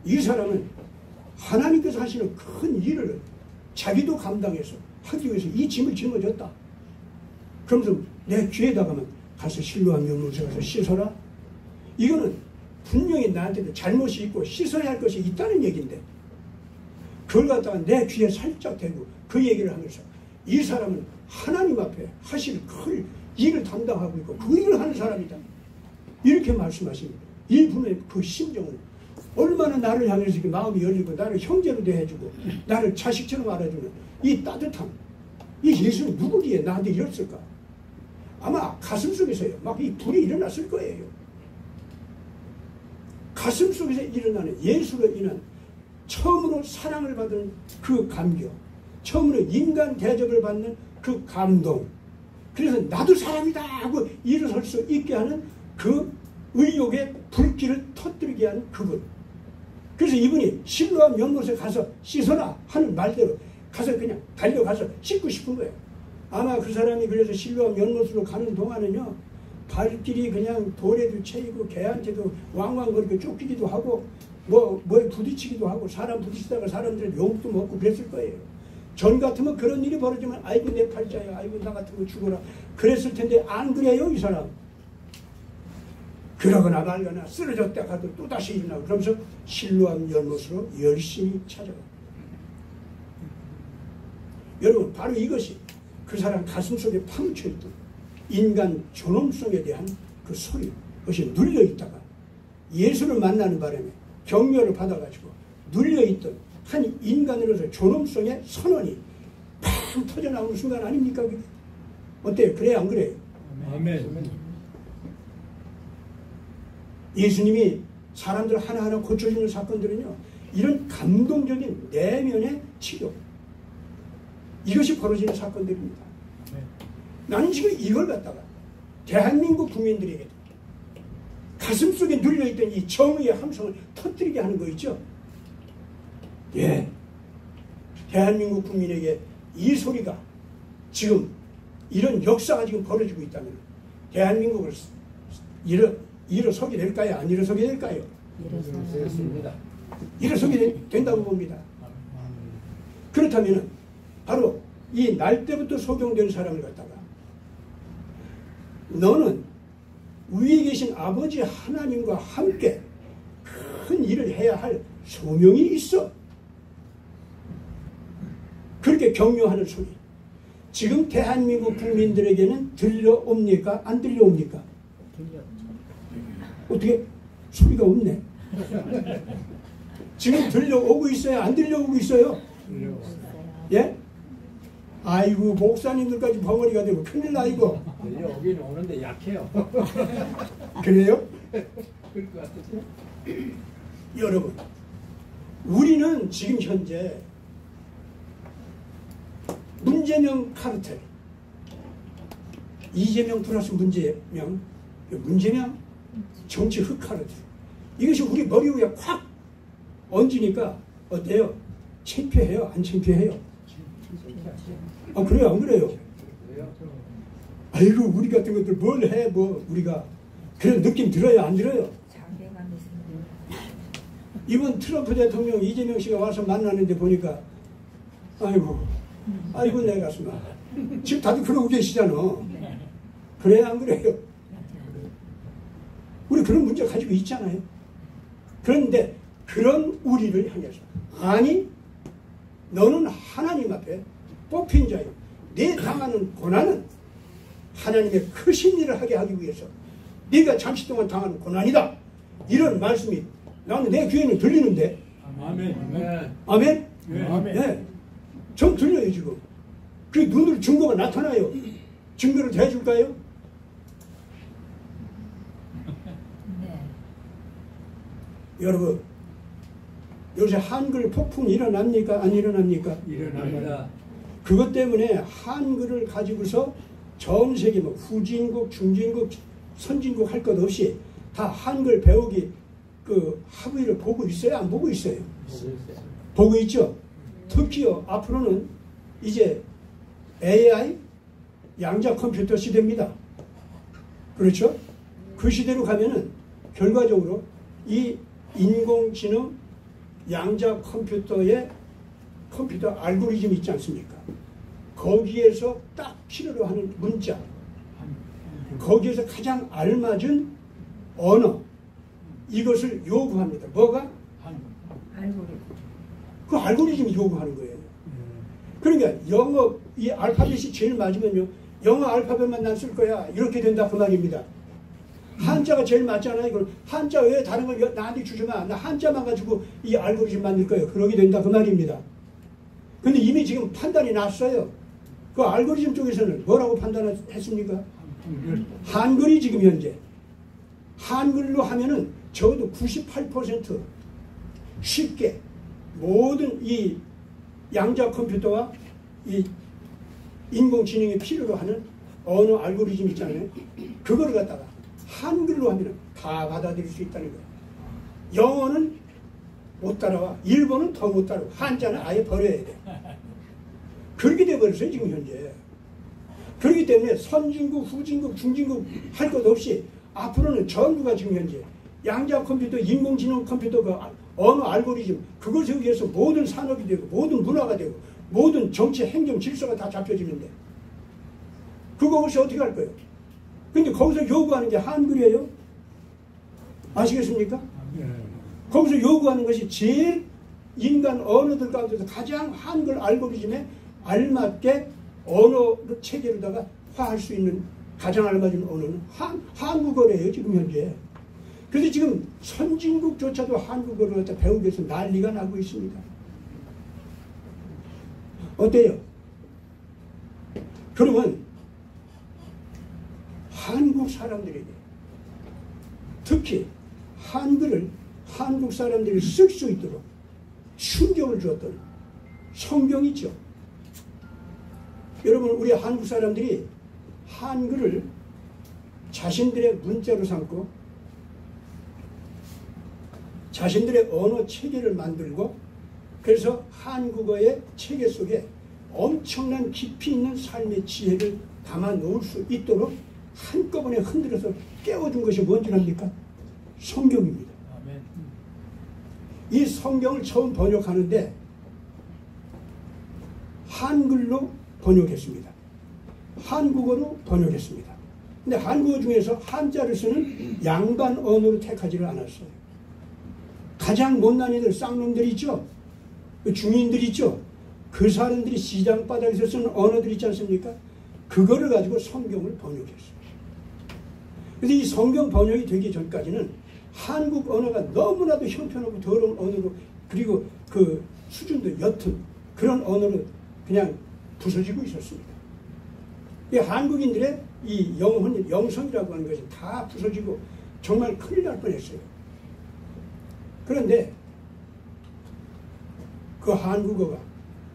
이 사람은 하나님께서 하시는 큰 일을 자기도 감당해서 하기 위해서 이 짐을 짊어졌다. 그러면서 내 귀에다가만 가서 실로암 연못에 가서 씻어라. 이거는 분명히 나한테도 잘못이 있고 씻어야 할 것이 있다는 얘기인데 그걸 갖다가 내 귀에 살짝 대고 그 얘기를 하면서 이 사람은 하나님 앞에 하실 큰 일을 담당하고 있고 그 일을 하는 사람이다. 이렇게 말씀하십니다. 이분의 그 심정은 얼마나 나를 향해서 이렇게 마음이 열리고 나를 형제로 대해주고 나를 자식처럼 알아주는 이 따뜻함. 이 예수는 누구기에 나한테 이랬을까? 아마 가슴 속에서요. 막 이 불이 일어났을 거예요. 가슴 속에서 일어나는 예수로 인한 처음으로 사랑을 받은 그 감격, 처음으로 인간 대접을 받는 그 감동, 그래서 나도 사람이다 하고 일어설 수 있게 하는 그 의욕의 불길을 터뜨리게 하는 그분. 그래서 이분이 실로암 연못에 가서 씻어라 하는 말대로 가서 그냥 달려가서 씻고 싶은 거예요. 아마 그 사람이 그래서 실로암 연못으로 가는 동안은요, 발길이 그냥 돌에도 채이고 개한테도 왕왕거리고 쫓기기도 하고 뭐에 부딪히기도 하고 사람 부딪히다가 사람들은 욕도 먹고 그랬을 거예요. 전 같으면 그런 일이 벌어지면 아이고 내 팔자야, 아이고 나 같으면 죽어라 그랬을 텐데 안 그래요 이 사람. 그러거나 말거나 쓰러졌다 가도 또다시 일어나고 그러면서 실로암 연못으로 열심히 찾아가. 여러분 바로 이것이 그 사람 가슴속에 파묻혀있던 인간 존엄성에 대한 그 소리, 그것이 눌려있다가 예수를 만나는 바람에 격려를 받아가지고 눌려있던 한 인간으로서 존엄성의 선언이 팡 터져나오는 순간 아닙니까? 어때요? 그래요? 안 그래요? 아멘. 예수님이 사람들 하나하나 고쳐주는 사건들은요, 이런 감동적인 내면의 치료, 이것이 벌어지는 사건들입니다. 나는 지금 이걸 갖다가 대한민국 국민들에게 가슴속에 눌려있던 이 정의의 함성을 터뜨리게 하는 거 있죠. 예, 대한민국 국민에게 이 소리가 지금 이런 역사가 지금 벌어지고 있다면 대한민국을 일어서게 될까요? 안 일어서게 될까요? 일어섭니다. 일어서게 된다고 봅니다. 그렇다면 바로 이 날 때부터 소경된 사람을 갖다가 너는 위에 계신 아버지 하나님과 함께 큰 일을 해야 할 소명이 있어. 그렇게 격려하는 소리. 지금 대한민국 국민들에게는 들려옵니까? 안 들려옵니까? 어떻게? 소리가 없네. 지금 들려오고 있어요? 안 들려오고 있어요? 예? 아이고 목사님들까지 벙어리가 되고 큰일 나 이거. 들려오긴 오는데 약해요. 그래요? 그럴 것 같으세요? 여러분, 우리는 지금 현재 문재명 카르텔, 이재명 플러스 문재명 정치 흑카르텔, 이것이 우리 머리 위에 확 얹으니까 어때요? 창피해요? 안 창피해요? 아, 그래요? 안 그래요? 아이고 우리 같은 것들 뭘 해 뭐 우리가 그런 느낌 들어요 안 들어요? 자괴감이 있습니다. 이번 트럼프 대통령 이재명 씨가 와서 만나는데 보니까 아이고 내 가슴아 지금 다들 그러고 계시잖아. 그래야 안 그래요? 우리 그런 문제 가지고 있잖아요. 그런데 그런 우리를 향해서 아니 너는 하나님 앞에 뽑힌 자요. 네 당하는 고난은 하나님의 크신 일을 하게 하기 위해서 네가 잠시 동안 당하는 고난이다. 이런 말씀이 나는 내 귀에는 들리는데. 아멘. 아멘. 아멘? 네. 아멘. 네. 좀 들려요 지금. 그 눈으로 증거가 나타나요. 증거를 대줄까요? 네. 여러분 요새 한글 폭풍 일어납니까? 안 일어납니까? 일어납니다. 그것 때문에 한글을 가지고서 전 세계 뭐 후진국, 중진국, 선진국 할 것 없이 다 한글 배우기 그 합의를 보고 있어요? 안 보고 있어요? 보고 있죠? 특히요 앞으로는 이제 AI 양자 컴퓨터 시대입니다. 그렇죠? 그 시대로 가면은 결과적으로 이 인공지능 양자 컴퓨터의 컴퓨터 알고리즘 있지 않습니까? 거기에서 딱 필요로 하는 문자, 거기에서 가장 알맞은 언어, 이것을 요구합니다. 뭐가? 알고리즘. 그 알고리즘이 요구하는 거예요. 그러니까 영어 이 알파벳이 제일 맞으면요 영어 알파벳만 난 쓸 거야 이렇게 된다 그 말입니다. 한자가 제일 맞잖아요. 그럼 한자 왜 다른 걸 나한테 주지 마. 나 한자만 가지고 이 알고리즘 만들 거예요. 그러게 된다 그 말입니다. 근데 이미 지금 판단이 났어요. 그 알고리즘 쪽에서는 뭐라고 판단했습니까? 한글이 지금 현재 한글로 하면은 적어도 98% 쉽게 모든 이 양자 컴퓨터와 이 인공지능이 필요로 하는 언어 알고리즘 있잖아요. 그거를 갖다가 한글로 하면 다 받아들일 수 있다는 거예요. 영어는 못 따라와. 일본은 더 못 따라와. 한자는 아예 버려야 돼. 그렇게 돼버렸어요 지금 현재. 그렇기 때문에 선진국, 후진국, 중진국 할 것 없이 앞으로는 전부가 지금 현재 양자 컴퓨터, 인공지능 컴퓨터가 언어 알고리즘 그것에 의해서 모든 산업이 되고 모든 문화가 되고 모든 정치, 행정, 질서가 다 잡혀지는데 그거 없이 어떻게 할 거예요? 근데 거기서 요구하는 게 한글이에요? 아시겠습니까? 거기서 요구하는 것이 제일 인간 언어들 가운데서 가장 한글 알고리즘에 알맞게 언어 체계로다가 화할 수 있는 가장 알맞은 언어는 한국어래요 지금 현재. 그래서 지금 선진국조차도 한국어를 갖다 배우기 위해서 난리가 나고 있습니다. 어때요? 그러면 한국 사람들에게 특히 한글을 한국 사람들이 쓸 수 있도록 충격을 주었던 성경이 있죠. 여러분 우리 한국 사람들이 한글을 자신들의 문자로 삼고 자신들의 언어 체계를 만들고 그래서 한국어의 체계 속에 엄청난 깊이 있는 삶의 지혜를 담아 놓을 수 있도록 한꺼번에 흔들어서 깨워준 것이 뭔지 압니까? 성경입니다. 이 성경을 처음 번역하는데 한글로 번역했습니다. 한국어로 번역했습니다. 근데 한국어 중에서 한자를 쓰는 양반 언어로 택하지를 않았어요. 가장 못난 이들 쌍놈들 있죠? 중인들 있죠? 그 사람들이 시장 바닥에서 쓰는 언어들 있지 않습니까? 그거를 가지고 성경을 번역했어요. 그래서 이 성경 번역이 되기 전까지는 한국 언어가 너무나도 형편없고 더러운 언어로 그리고 그 수준도 옅은 그런 언어로 그냥 부서지고 있었습니다. 이 한국인들의 이 영성이라고 하는 것이 다 부서지고 정말 큰일 날 뻔했어요. 그런데 그 한국어가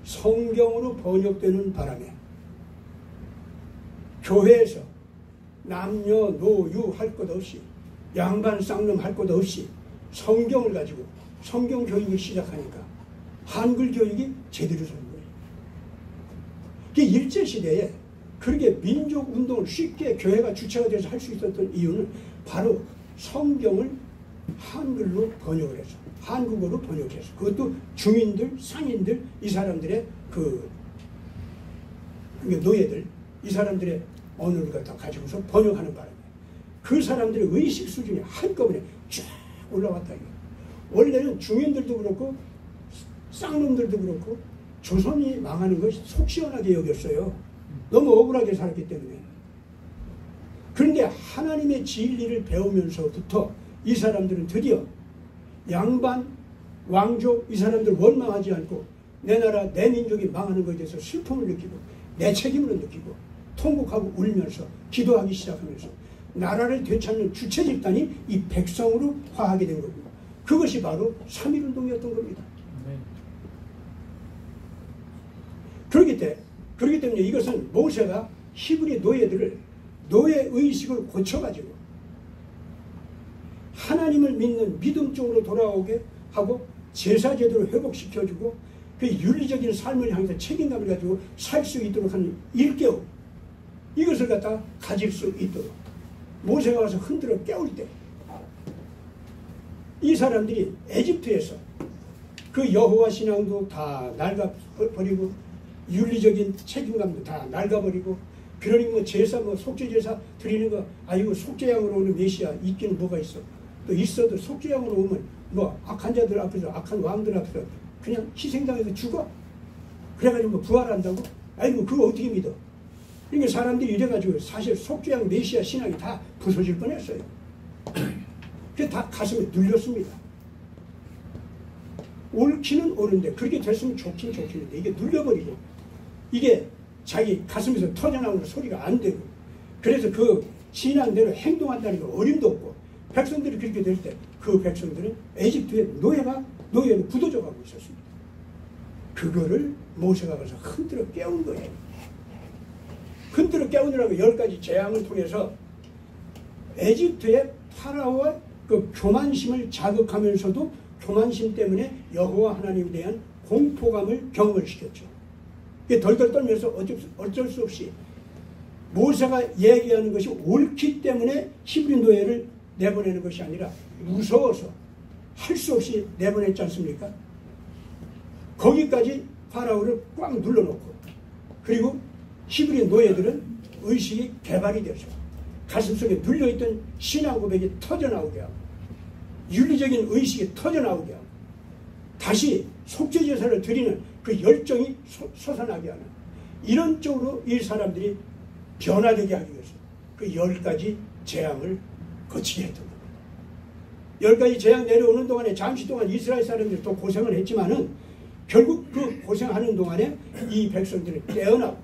성경으로 번역되는 바람에 교회에서 남녀 노유 할 것 없이 양반 쌍놈 할 것 없이 성경을 가지고 성경 교육을 시작하니까 한글 교육이 제대로 된 거예요. 일제시대에 그렇게 민족운동을 쉽게 교회가 주체가 돼서 할 수 있었던 이유는 바로 성경을 한글로 번역을 해서 한국어로 번역해서 그것도 중인들, 상인들 이 사람들의 노예들 이 사람들의 언어를 갖다 가지고서 번역하는 바람에 그 사람들의 의식 수준이 한꺼번에 쫙 올라왔다. 원래는 중인들도 그렇고 쌍놈들도 그렇고 조선이 망하는 것이 속 시원하게 여겼어요. 너무 억울하게 살았기 때문에. 그런데 하나님의 진리를 배우면서부터 이 사람들은 드디어 양반, 왕족 이 사람들 원망하지 않고 내 나라, 내 민족이 망하는 것에 대해서 슬픔을 느끼고 내 책임을 느끼고 통곡하고 울면서 기도하기 시작하면서 나라를 되찾는 주체 집단이 이 백성으로 화하게 된 겁니다. 그것이 바로 3.1운동이었던 겁니다. 그렇기 때문에 이것은 모세가 히브리 노예들을 노예의식을 고쳐가지고 하나님을 믿는 믿음 쪽으로 돌아오게 하고 제사제도를 회복시켜주고 그 윤리적인 삶을 향해서 책임감을 가지고 살 수 있도록 하는 일깨움 이것을 갖다 가질 수 있도록 모세가 와서 흔들어 깨울 때 이 사람들이 에집트에서 그 여호와 신앙도 다 낡아버리고 윤리적인 책임감도 다 낡아버리고 그러니 뭐 제사 뭐 속죄제사 드리는 거 아니고 속죄양으로 오는 메시아 있기는 뭐가 있어. 또 있어도 속죄양으로 오면 뭐 악한 자들 앞에서 악한 왕들 앞에서 그냥 희생당해서 죽어. 그래가지고 뭐 부활한다고? 아이고 그거 어떻게 믿어. 그러니까 사람들이 이래가지고 사실 속죄양 메시아 신앙이 다 부서질 뻔했어요. 그게 다 가슴에 눌렸습니다. 옳기는 옳은데 그렇게 됐으면 좋긴 좋겠는데 이게 눌려버리고 이게 자기 가슴에서 터져나오는 소리가 안 되고 그래서 그 신앙대로 행동한다는 게 어림도 없고 백성들이 그렇게 될 때 그 백성들은 에집트의 노예로 굳어져 가고 있었습니다. 그거를 모세가 가서 흔들어 깨운 거예요. 흔들어 깨우느라고 10가지 재앙을 통해서 에집트의 파라오의 그 교만심을 자극하면서도 교만심 때문에 여호와 하나님에 대한 공포감을 경험을 시켰죠. 이게 덜덜 떨면서 어쩔 수 없이 모세가 얘기하는 것이 옳기 때문에 히브리 노예를 내보내는 것이 아니라 무서워서 할 수 없이 내보냈지 않습니까? 거기까지 파라오를 꽉 눌러놓고 그리고 히브리 노예들은 의식이 개발이 되죠. 가슴속에 눌려있던 신앙 고백이 터져나오게 하고 윤리적인 의식이 터져나오게 하고 다시 속죄제사를 드리는 그 열정이 솟아나게 하는 이런 쪽으로 이 사람들이 변화되게 하기 위해서 그 10가지 재앙을 거치게 했던 겁니다. 10가지 재앙 내려오는 동안에 잠시 동안 이스라엘 사람들이 또 고생을 했지만은 결국 그 고생하는 동안에 이 백성들은 깨어나고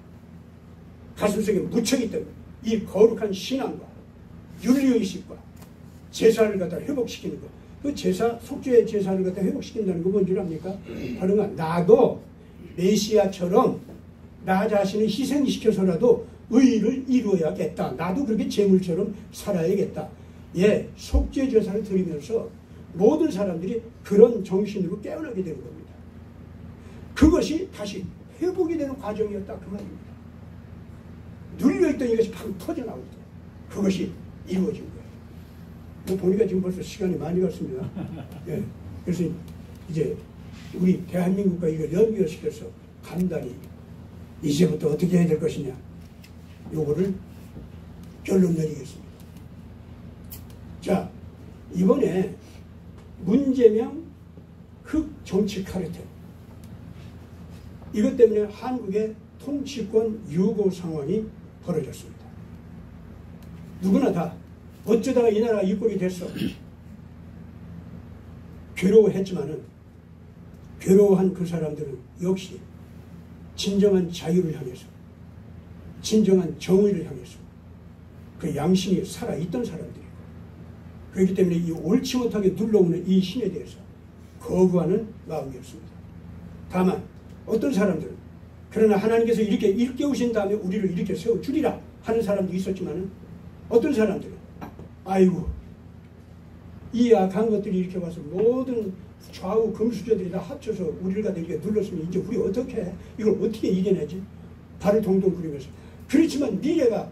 가슴속에 묻혀있던 이 거룩한 신앙과 윤리의식과 제사를 갖다 회복시키는 것. 그 제사, 속죄의 제사를 갖다 회복시킨다는 거 뭔지 압니까? 바로 나도 메시아처럼 나 자신을 희생시켜서라도 의를 이루어야겠다. 나도 그렇게 제물처럼 살아야겠다. 예, 속죄 제사를 드리면서 모든 사람들이 그런 정신으로 깨어나게 되는 겁니다. 그것이 다시 회복이 되는 과정이었다. 그 말입니다. 눌려있던 이것이 팍 터져나올 때 그것이 이루어진 거예요. 뭐 보니까 지금 벌써 시간이 많이 갔습니다. 예, 그래서 이제 우리 대한민국과 이걸 연결시켜서 간단히 이제부터 어떻게 해야 될 것이냐 요거를 결론 내리겠습니다. 자, 이번에 문재명 흑정치 카르텔 이것 때문에 한국의 통치권 유고 상황이 벌어졌습니다. 누구나 다 어쩌다가 이 나라가 이 꼴이 됐어. 괴로워했지만은 괴로워한 그 사람들은 역시 진정한 자유를 향해서 진정한 정의를 향해서 그 양심이 살아있던 사람들이고 그렇기 때문에 이 옳지 못하게 눌러오는 이 신에 대해서 거부하는 마음이었습니다. 다만 어떤 사람들은 그러나 하나님께서 이렇게 일깨우신 다음에 우리를 이렇게 세워주리라 하는 사람도 있었지만은 어떤 사람들은 아이고 이 악한 것들이 이렇게 와서 모든 좌우 금수저들이 다 합쳐서 우리를 갖다 이렇게 눌렀으면 이제 우리 어떻게 해? 이걸 어떻게 이겨내지? 발을 동동 구르면서 그렇지만 미래가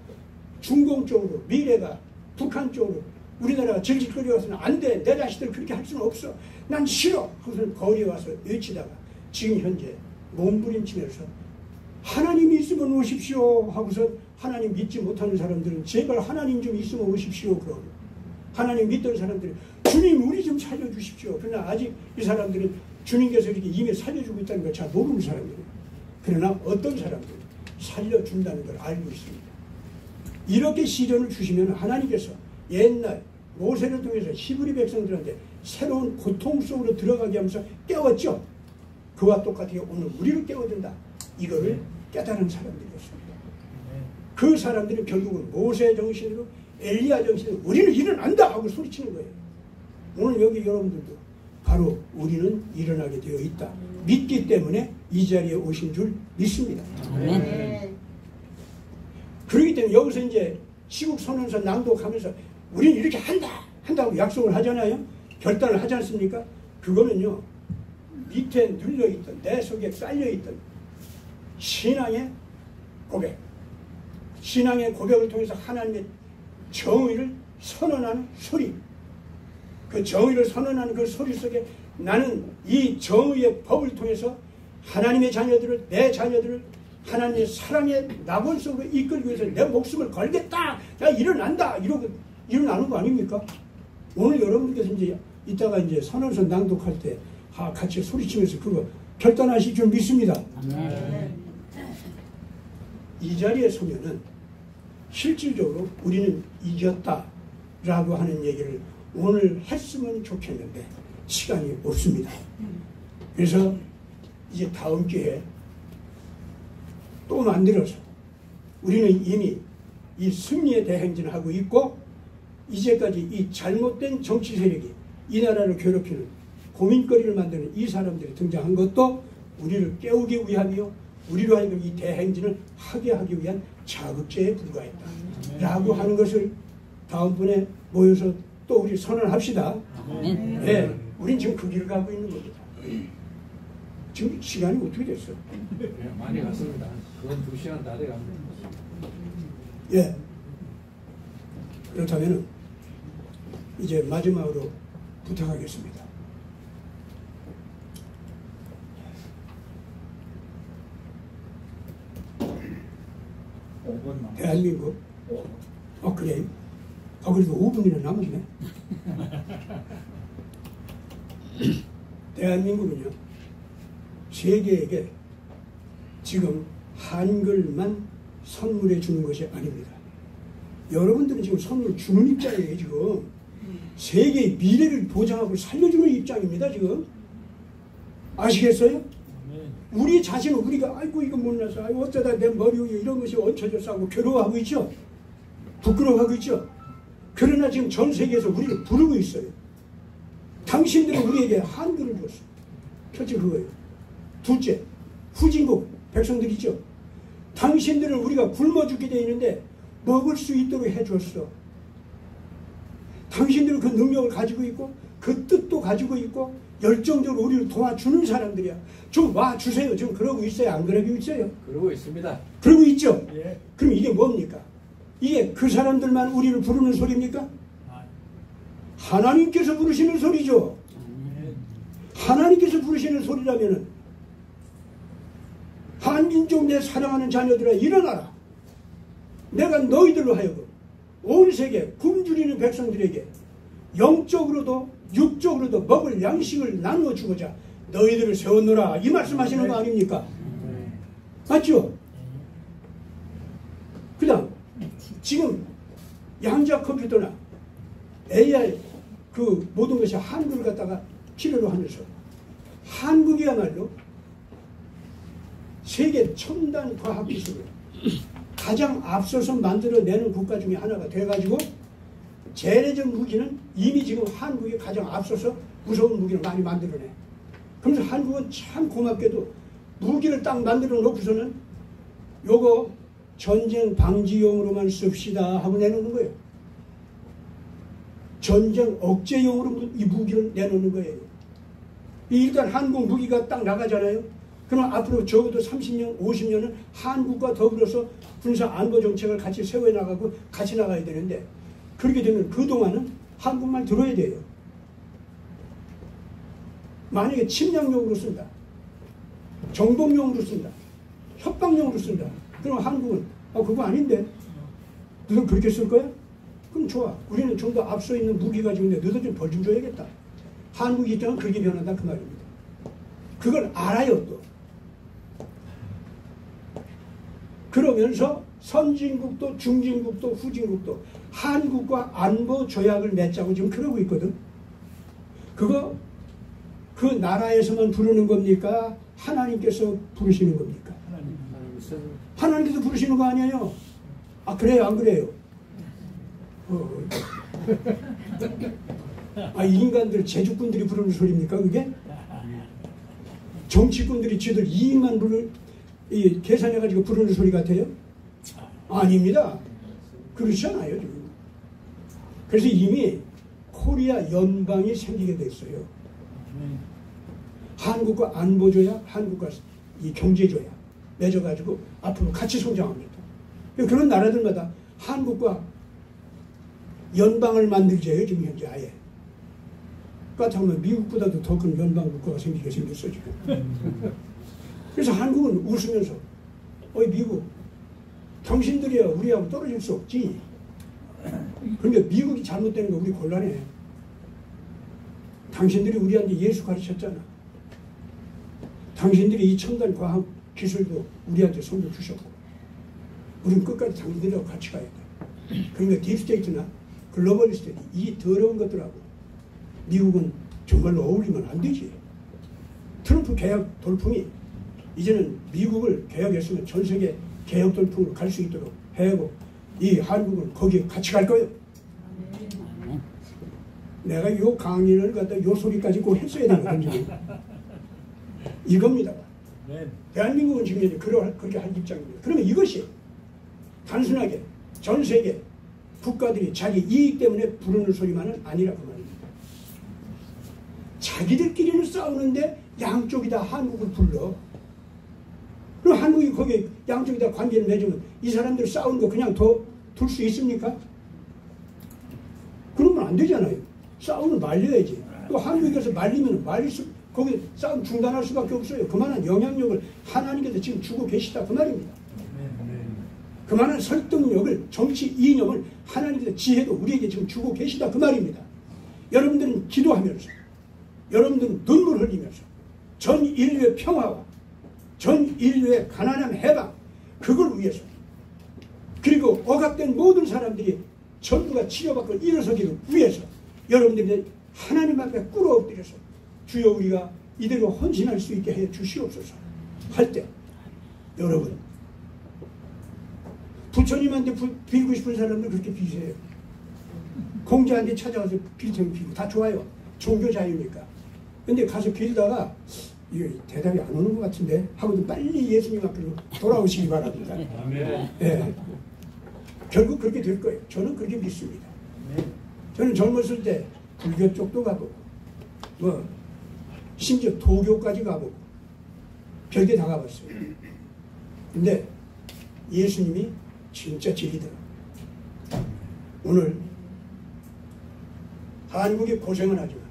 중공 쪽으로, 미래가 북한 쪽으로 우리나라가 질질 끌려가서는 안 돼. 내 자식들 그렇게 할 수는 없어. 난 싫어. 그것을 거리에 와서 외치다가 지금 현재 몸부림치면서 하나님이 있으면 오십시오 하고서 하나님 믿지 못하는 사람들은 제발 하나님 좀 있으면 오십시오. 그러고 하나님 믿던 사람들은 주님 우리 좀 살려주십시오. 그러나 아직 이 사람들은 주님께서 이렇게 이미 살려주고 있다는 걸 잘 모르는 사람들이에요. 그러나 어떤 사람들은 살려준다는 걸 알고 있습니다. 이렇게 시련을 주시면 하나님께서 옛날 모세를 통해서 히브리 백성들한테 새로운 고통 속으로 들어가게 하면서 깨웠죠. 그와 똑같이 오늘 우리를 깨워준다. 이거를 깨달은 사람들이었습니다. 그 사람들이 결국은 모세 정신으로 엘리야 정신으로 우리는 일어난다 하고 소리치는 거예요. 오늘 여기 여러분들도 바로 우리는 일어나게 되어 있다. 믿기 때문에 이 자리에 오신 줄 믿습니다. 그렇기 때문에 여기서 이제 시국선언서 낭독하면서 우리는 이렇게 한다고 약속을 하잖아요. 결단을 하지 않습니까? 그거는요, 밑에 눌려있던, 내 속에 쌓여있던 신앙의 고백, 신앙의 고백을 통해서 하나님의 정의를 선언하는 소리, 그 정의를 선언하는 그 소리 속에 나는 이 정의의 법을 통해서 하나님의 자녀들을, 내 자녀들을 하나님의 사랑의 낙원 속으로 이끌기 위해서 내 목숨을 걸겠다. 나 일어난다. 이러고 일어나는 거 아닙니까? 오늘 여러분께서 이제 이따가 이제 선언서 낭독할 때 같이 소리치면서 그거 결단하실 줄 믿습니다. 이 자리에 서면은 실질적으로 우리는 이겼다라고 하는 얘기를 오늘 했으면 좋겠는데 시간이 없습니다. 그래서 이제 다음 기회에 또 만들어서 우리는 이미 이 승리의 대행진을 하고 있고 이제까지 이 잘못된 정치 세력이 이 나라를 괴롭히는 고민거리를 만드는 이 사람들이 등장한 것도 우리를 깨우기 위함이요 우리로 하여금 이 대행진을 하게 하기 위한 자극제에 불과했다 라고 하는 것을 다음번에 모여서 또 우리 선언합시다. 네, 우린 지금 그 길을 가고 있는 겁니다. 지금 시간이 어떻게 됐어요? 네, 많이 갔습니다. 그건 2시간 다 돼갑니다. 예. 그렇다면 이제 마지막으로 부탁하겠습니다. 대한민국 그래. 그래도 5분이나 남았네. 대한민국은요 세계에게 지금 한글만 선물해 주는 것이 아닙니다. 여러분들은 지금 선물 주는 입장이에요. 지금 세계의 미래를 보장하고 살려주는 입장입니다. 지금 아시겠어요? 우리 자신은 우리가 아이고 이거 못나서 아이고 어쩌다 내 머리 위에 이런 것이 얹혀져서 하고 괴로워하고 있죠. 부끄러워하고 있죠. 그러나 지금 전 세계에서 우리를 부르고 있어요. 당신들은 우리에게 한글을 줬어. 첫째 그거예요. 둘째 후진국 백성들이죠. 당신들은 우리가 굶어 죽게 되어 있는데 먹을 수 있도록 해줬어. 당신들은 그 능력을 가지고 있고 그 뜻도 가지고 있고 열정적으로 우리를 도와주는 사람들이야. 좀 와주세요. 지금 그러고 있어요? 안 그러고 있어요? 그러고 있습니다. 그러고 있죠? 예. 그럼 이게 뭡니까? 이게 그 사람들만 우리를 부르는 소리입니까? 하나님께서 부르시는 소리죠. 하나님께서 부르시는 소리라면은 한민족 내 사랑하는 자녀들아 일어나라. 내가 너희들로 하여금 온 세계 굶주리는 백성들에게 영적으로도 육적으로도 먹을 양식을 나누어 주고자 너희들을 세워놓으라. 이 말씀하시는 거 아닙니까? 맞죠? 그 다음 지금 양자 컴퓨터나 AI 그 모든 것이 한국을 갖다가 필요로 하면서 한국이야말로 세계 첨단 과학기술을 가장 앞서서 만들어내는 국가 중에 하나가 돼가지고 재래적 무기는 이미 지금 한국이 가장 앞서서 무서운 무기를 많이 만들어내. 그러면서 한국은 참 고맙게도 무기를 딱 만들어 놓고서는 요거 전쟁 방지용으로만 씁시다 하고 내놓는 거예요. 전쟁 억제용으로 이 무기를 내놓는 거예요. 일단 한국 무기가 딱 나가잖아요. 그럼 앞으로 적어도 30년, 50년은 한국과 더불어서 군사 안보 정책을 같이 세워나가고 같이 나가야 되는데 그렇게 되면 그동안은 한국말 들어야 돼요. 만약에 침략용으로 쓴다. 정복용으로 쓴다. 협박용으로 쓴다. 그럼 한국은 그거 아닌데 너도 그렇게 쓸 거야? 그럼 좋아. 우리는 좀 더 앞서 있는 무기 가지고 있는데 너도 좀 벌 좀 줘야겠다. 한국 입장은 그렇게 변한다 그 말입니다. 그걸 알아요 또. 그러면서 선진국도 중진국도 후진국도 한국과 안보 조약을 맺자고 지금 그러고 있거든. 그거 그 나라에서만 부르는 겁니까? 하나님께서 부르시는 겁니까? 하나님께서 부르시는 거 아니에요? 아 그래요 안 그래요? 아 인간들 제주꾼들이 부르는 소리입니까 그게? 정치꾼들이 지들 이익만 계산해가지고 부르는 소리 같아요? 아닙니다. 그렇지 않아요 지금. 그래서 이미 코리아 연방이 생기게 됐어요. 한국과 안보조약, 한국과 이 경제조약 맺어가지고 앞으로 같이 성장합니다. 그런 나라들마다 한국과 연방을 만들자요 지금 현재 아예. 그렇다면 미국보다도 더 큰 연방 국가가 생기게 생겼어 지금. 그래서 한국은 웃으면서 어이 미국 당신들이야 우리하고 떨어질 수 없지. 그러니까 미국이 잘못되는 거 우리 곤란해. 당신들이 우리한테 예수 가르쳤잖아. 당신들이 이 첨단 과학 기술도 우리한테 선물 주셨고 우리는 끝까지 당신들하고 같이 가야 돼. 그러니까 딥스테이트나 글로벌리스트들이 이 더러운 것들하고 미국은 정말로 어울리면 안 되지. 트럼프 개혁 돌풍이 이제는 미국을 개혁했으면 전 세계 개혁 돌풍으로 갈 수 있도록 해고 이 한국은 거기에 같이 갈 거예요. 내가 요 강의를 갖다 요 소리까지 꼭 했어야 되거든요. 이겁니다. 대한민국은 지금 이제 그렇게 할 입장입니다. 그러면 이것이 단순하게 전 세계 국가들이 자기 이익 때문에 부르는 소리만은 아니라고 말입니다. 자기들끼리는 싸우는데 양쪽이 다 한국을 불러. 그럼 한국이 거기에 양쪽이 다 관계를 맺으면 이 사람들 싸우는 거 그냥 더 둘 수 있습니까? 그러면 안 되잖아요. 싸우면 말려야지. 또 한국에서 말리면 거기 싸움 중단할 수밖에 없어요. 그만한 영향력을 하나님께서 지금 주고 계시다 그 말입니다. 그만한 설득력을 정치 이념을 하나님께서 지혜도 우리에게 지금 주고 계시다 그 말입니다. 여러분들은 기도하면서 여러분들은 눈물 흘리면서 전 인류의 평화와 전 인류의 가난한 해방 그걸 위해서 그리고 억압된 모든 사람들이 전부가 치료받고 일어서기를 위해서 여러분들이 하나님 앞에 꿇어 엎드려서 주여 우리가 이대로 헌신할 수 있게 해 주시옵소서 할 때 여러분 부처님한테 빌고 싶은 사람들 그렇게 비세요. 공자한테 찾아가서 빌테면 빌고 다 좋아요. 종교 자유니까. 근데 가서 빌다가 이게 대답이 안 오는 것 같은데 하고도 빨리 예수님 앞으로 돌아오시기 바랍니다. 네. 결국 그렇게 될 거예요. 저는 그렇게 믿습니다. 저는 젊었을 때 불교 쪽도 가보고 심지어 도교까지 가보고 별게 다 가봤어요. 근데 예수님이 진짜 진리더라. 오늘 한국이 고생은 하지만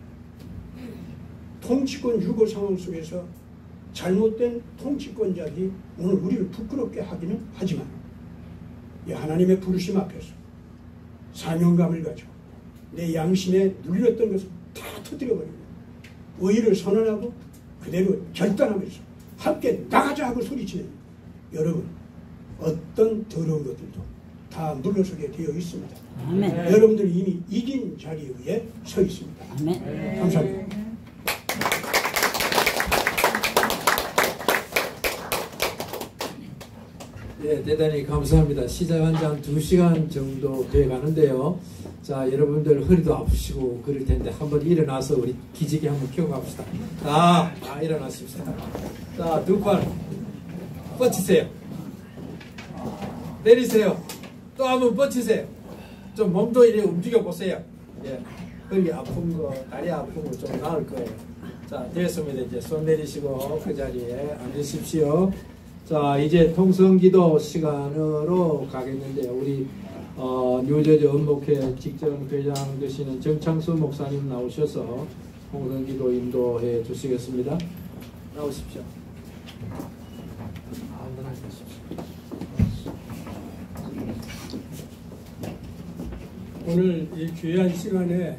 통치권 유고 상황 속에서 잘못된 통치권자들이 오늘 우리를 부끄럽게 하기는 하지만 이 하나님의 부르심 앞에서 사명감을 가지고 내 양심에 눌렸던 것을 다 터뜨려버리고 의의를 선언하고 그대로 결단하면서 함께 나가자 하고 소리치는 여러분 어떤 더러운 것들도 다 물러서게 되어 있습니다. 아멘. 여러분들이 이미 이긴 자리 위에 서 있습니다. 아멘. 감사합니다. 네, 대단히 감사합니다. 시작한 지 한 2시간 정도 돼 가는데요. 자, 여러분들 허리도 아프시고 그럴 텐데 한번 일어나서 우리 기지개 한번 켜고 갑시다. 다 일어나십시다. 자, 두 팔 뻗치세요. 내리세요. 또 한번 뻗치세요. 좀 몸도 이렇게 움직여 보세요. 예, 허리 아픈 거, 다리 아픈 거 좀 나을 거예요. 자, 됐습니다. 이제 손 내리시고 그 자리에 앉으십시오. 자, 이제 통성기도 시간으로 가겠는데요. 우리 뉴저지恩목회 직전 회장 되시는 정창수 목사님 나오셔서 통성기도 인도해 주시겠습니다. 나오십시오. 오늘 이 귀한 시간에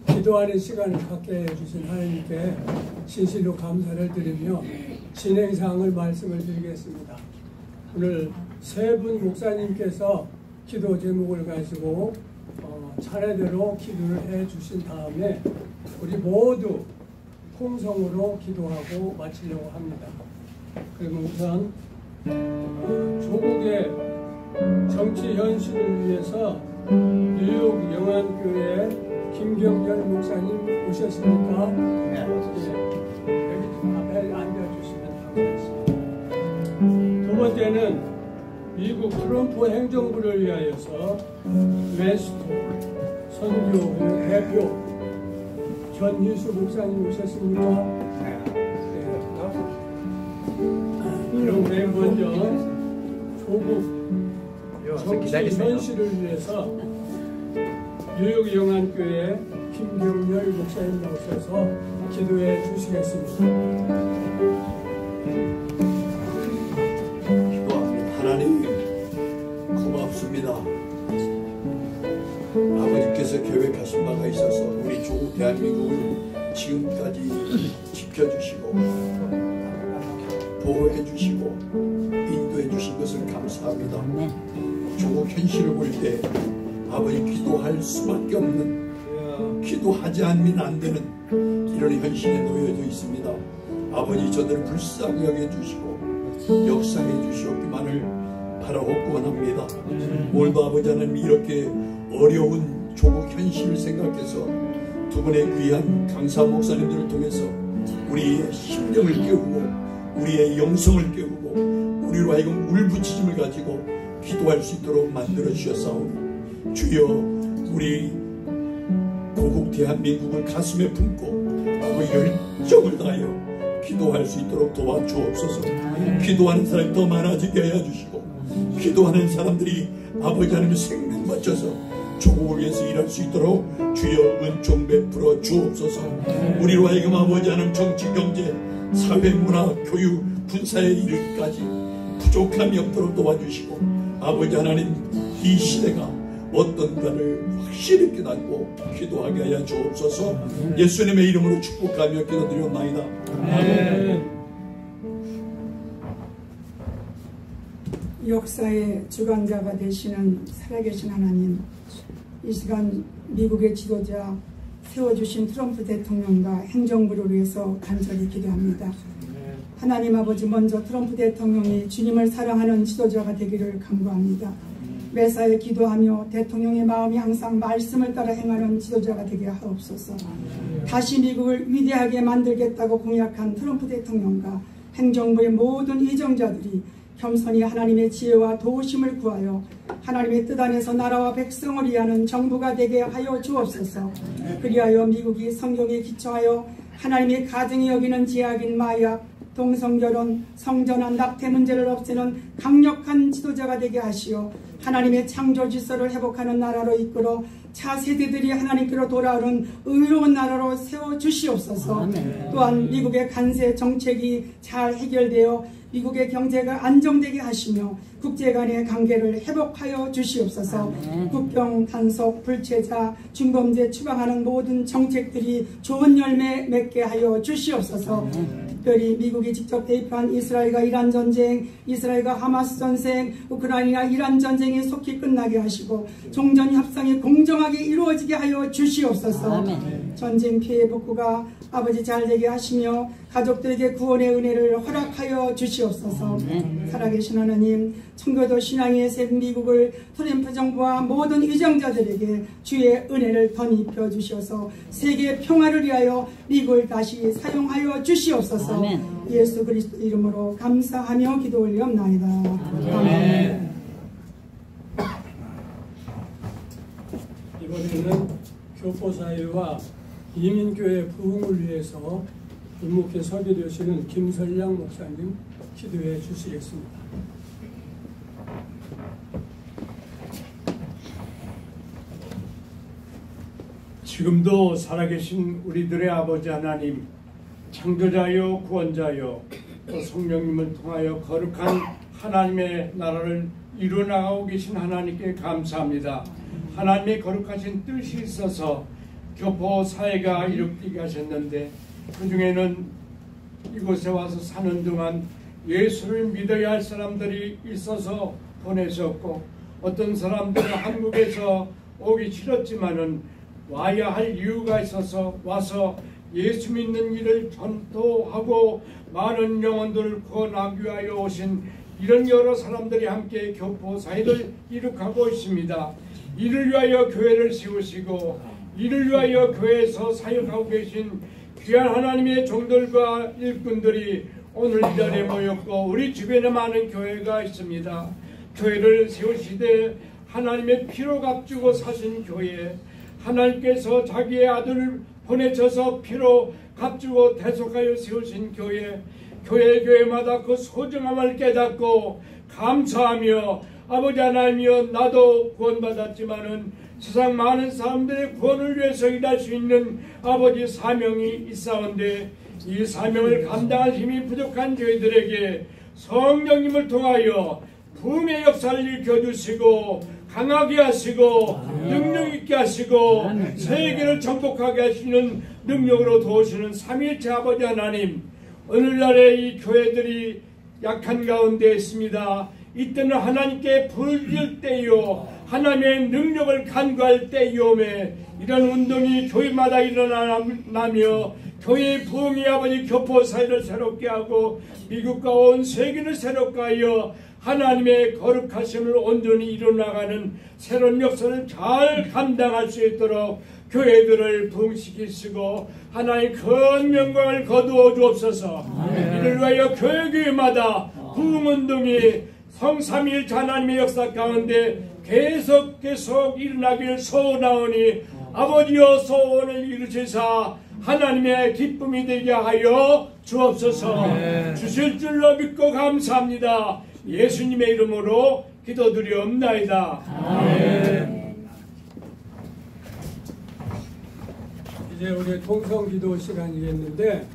기도하는 시간을 갖게 해주신 하나님께 진실로 감사를 드리며 진행사항을 말씀을 드리겠습니다. 오늘 세 분 목사님께서 기도 제목을 가지고 차례대로 기도를 해주신 다음에 우리 모두 통성으로 기도하고 마치려고 합니다. 그리고 우선 조국의 정치 현실을 위해서 뉴욕 영안교회 김경열 목사님 오셨습니까? 네, 여기 좀 앞에 앉아주시면 감사하겠습니다. 두 번째는 미국 트럼프 행정부를 위하여서 웨스트 선교회 대표 전희수 목사님 오셨습니까? 그럼 맨 먼저 조국 정치 현실을 위해서 뉴욕 영안교회 김경열 목사님 나오셔서 기도해 주시겠습니다. 기도합니다. 하나님 고맙습니다. 아버지께서 계획하신 바가 있어서 우리 조국 대한민국을 지금까지 지켜주시고 보호해 주시고 인도해 주신 것을 감사합니다. 조국 현실을 볼 때 아버지 기도할 수밖에 없는, 기도하지 않으면 안 되는 이런 현실에 놓여져 있습니다. 아버지 저들을 불쌍히 여겨주시고 역사해 주시옵기만을 바라옵고 원합니다. 오늘도 아버지 하나님 이렇게 어려운 조국 현실을 생각해서 두 분의 귀한 강사 목사님들을 통해서 우리의 심령을 깨우고 우리의 영성을 깨우고 우리로 하여금 울부짖음을 가지고 기도할 수 있도록 만들어 주셨사오니 주여 우리 고국 대한민국을 가슴에 품고 그 열정을 다하여 기도할 수 있도록 도와주옵소서. 기도하는 사람이 더 많아지게 하여 주시고 기도하는 사람들이 아버지 하나님의 생명 바쳐서 조국을 위해서 일할 수 있도록 주여 은총 베풀어 주옵소서. 우리로 하여금 아버지 하나님 정치, 경제, 사회, 문화, 교육, 군사의 일까지 부족함이 없도록 도와주시고 아버지 하나님 이 시대가 어떤가를 확실히 깨닫고 기도하게 하여 주옵소서. 예수님의 이름으로 축복하며 기도드리옵나이다. 아멘. 역사의 주관자가 되시는 살아계신 하나님, 이 시간 미국의 지도자 세워주신 트럼프 대통령과 행정부를 위해서 간절히 기도합니다. 하나님 아버지, 먼저 트럼프 대통령이 주님을 사랑하는 지도자가 되기를 간구합니다. 매사에 기도하며 대통령의 마음이 항상 말씀을 따라 행하는 지도자가 되게 하옵소서. 다시 미국을 위대하게 만들겠다고 공약한 트럼프 대통령과 행정부의 모든 의정자들이 겸손히 하나님의 지혜와 도우심을 구하여 하나님의 뜻 안에서 나라와 백성을 위하는 정부가 되게 하여 주옵소서. 그리하여 미국이 성경에 기초하여 하나님의 가정이 여기는 제약인 마약, 동성결혼, 성전환, 낙태 문제를 없애는 강력한 지도자가 되게 하시어 하나님의 창조 질서를 회복하는 나라로 이끌어 차세대들이 하나님께로 돌아오는 의로운 나라로 세워주시옵소서. 또한 미국의 간세 정책이 잘 해결되어 미국의 경제가 안정되게 하시며 국제 간의 관계를 회복하여 주시옵소서. 국경 단속, 불체자, 중범죄 추방하는 모든 정책들이 좋은 열매 맺게 하여 주시옵소서. 특별히 미국이 직접 대입한 이스라엘과 이란 전쟁, 이스라엘과 하마스 전쟁, 우크라이나 이란 전쟁이 속히 끝나게 하시고 종전 협상이 공정하게 이루어지게 하여 주시옵소서. 전쟁 피해 복구가 아버지 잘되게 하시며 가족들에게 구원의 은혜를 허락하여 주시옵소서. 살아계신 하나님, 청교도 신앙의 새 미국을 트럼프 정부와 모든 위정자들에게 주의 은혜를 덧입혀 주셔서 세계 평화를 위하여 미국을 다시 사용하여 주시옵소서. 아멘. 예수 그리스도 이름으로 감사하며 기도 올리옵나이다. 아멘. 이번에는 교포사회와 이민교회 부흥을 위해서 임묵회 설교되시는 김설량 목사님 기도해 주시겠습니다. 지금도 살아계신 우리들의 아버지 하나님, 창조자여 구원자여 또 성령님을 통하여 거룩한 하나님의 나라를 이루어나가고 계신 하나님께 감사합니다. 하나님의 거룩하신 뜻이 있어서 교포 사회가 이룩되게 하셨는데, 그 중에는 이곳에 와서 사는 동안 예수를 믿어야 할 사람들이 있어서 보내셨고, 어떤 사람들은 한국에서 오기 싫었지만은 와야 할 이유가 있어서 와서 예수 믿는 일을 전도하고 많은 영혼들을 구원하기 위하여 오신 이런 여러 사람들이 함께 교포 사회를 이룩하고 있습니다. 이를 위하여 교회를 세우시고 이를 위하여 교회에서 사역하고 계신 귀한 하나님의 종들과 일꾼들이 오늘 이 자리에 모였고, 우리 주변에 많은 교회가 있습니다. 교회를 세우시되 하나님의 피로 값주고 사신 교회, 하나님께서 자기의 아들을 보내셔서 피로 값주고 대속하여 세우신 교회, 교회마다 그 소중함을 깨닫고 감사하며, 아버지 하나님이여, 나도 구원받았지만은 세상 많은 사람들의 구원을 위해서 일할 수 있는 아버지 사명이 있사온데, 이 사명을 감당할 힘이 부족한 저희들에게 성령님을 통하여 부흥의 역사를 일으켜주시고 강하게 하시고 능력 있게 하시고 세계를 정복하게 하시는 능력으로 도우시는 삼위일체 아버지 하나님, 오늘날의 이 교회들이 약한 가운데 있습니다. 이때는 하나님께 부를 때요, 하나님의 능력을 간구할 때이오매, 이런 운동이 교회마다 일어나며 교회의 부흥이 아버지 교포 사회를 새롭게 하고 미국과 온 세계를 새롭게 하여 하나님의 거룩하심을 온전히 이루어나가는 새로운 역사를 잘 감당할 수 있도록 교회들을 부흥시키시고 하나님 큰 영광을 거두어 주옵소서. 이를 위하여 교회마다 부흥운동이 성삼위일체 하나님의 역사 가운데 계속 일어나길 소원하오니, 아버지여 소원을 이루시사 하나님의 기쁨이 되게 하여 주옵소서. 주실 줄로 믿고 감사합니다. 예수님의 이름으로 기도드리옵나이다. 아멘. 이제 우리 통성기도 시간이겠는데,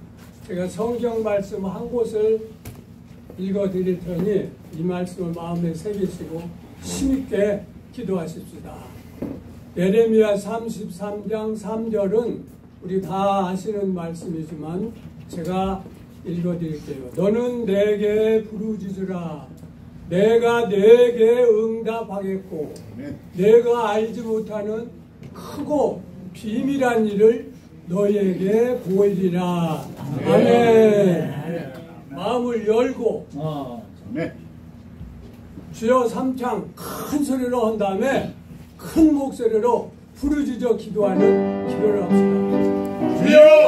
제가 성경 말씀 한 곳을 읽어드릴 테니 이 말씀을 마음에 새기시고 힘있게 기도하십시다. 예레미야 33장 3절은 우리 다 아시는 말씀이지만 제가 읽어드릴게요. 너는 내게 부르짖으라. 내가 내게 응답하겠고 내가 알지 못하는 크고 비밀한 일을 너희에게 보이리라. 아멘. 마음을 열고 주여 삼창 큰 소리로 한 다음에 큰 목소리로 부르짖어 기도하는 기도를 합시다. 주여!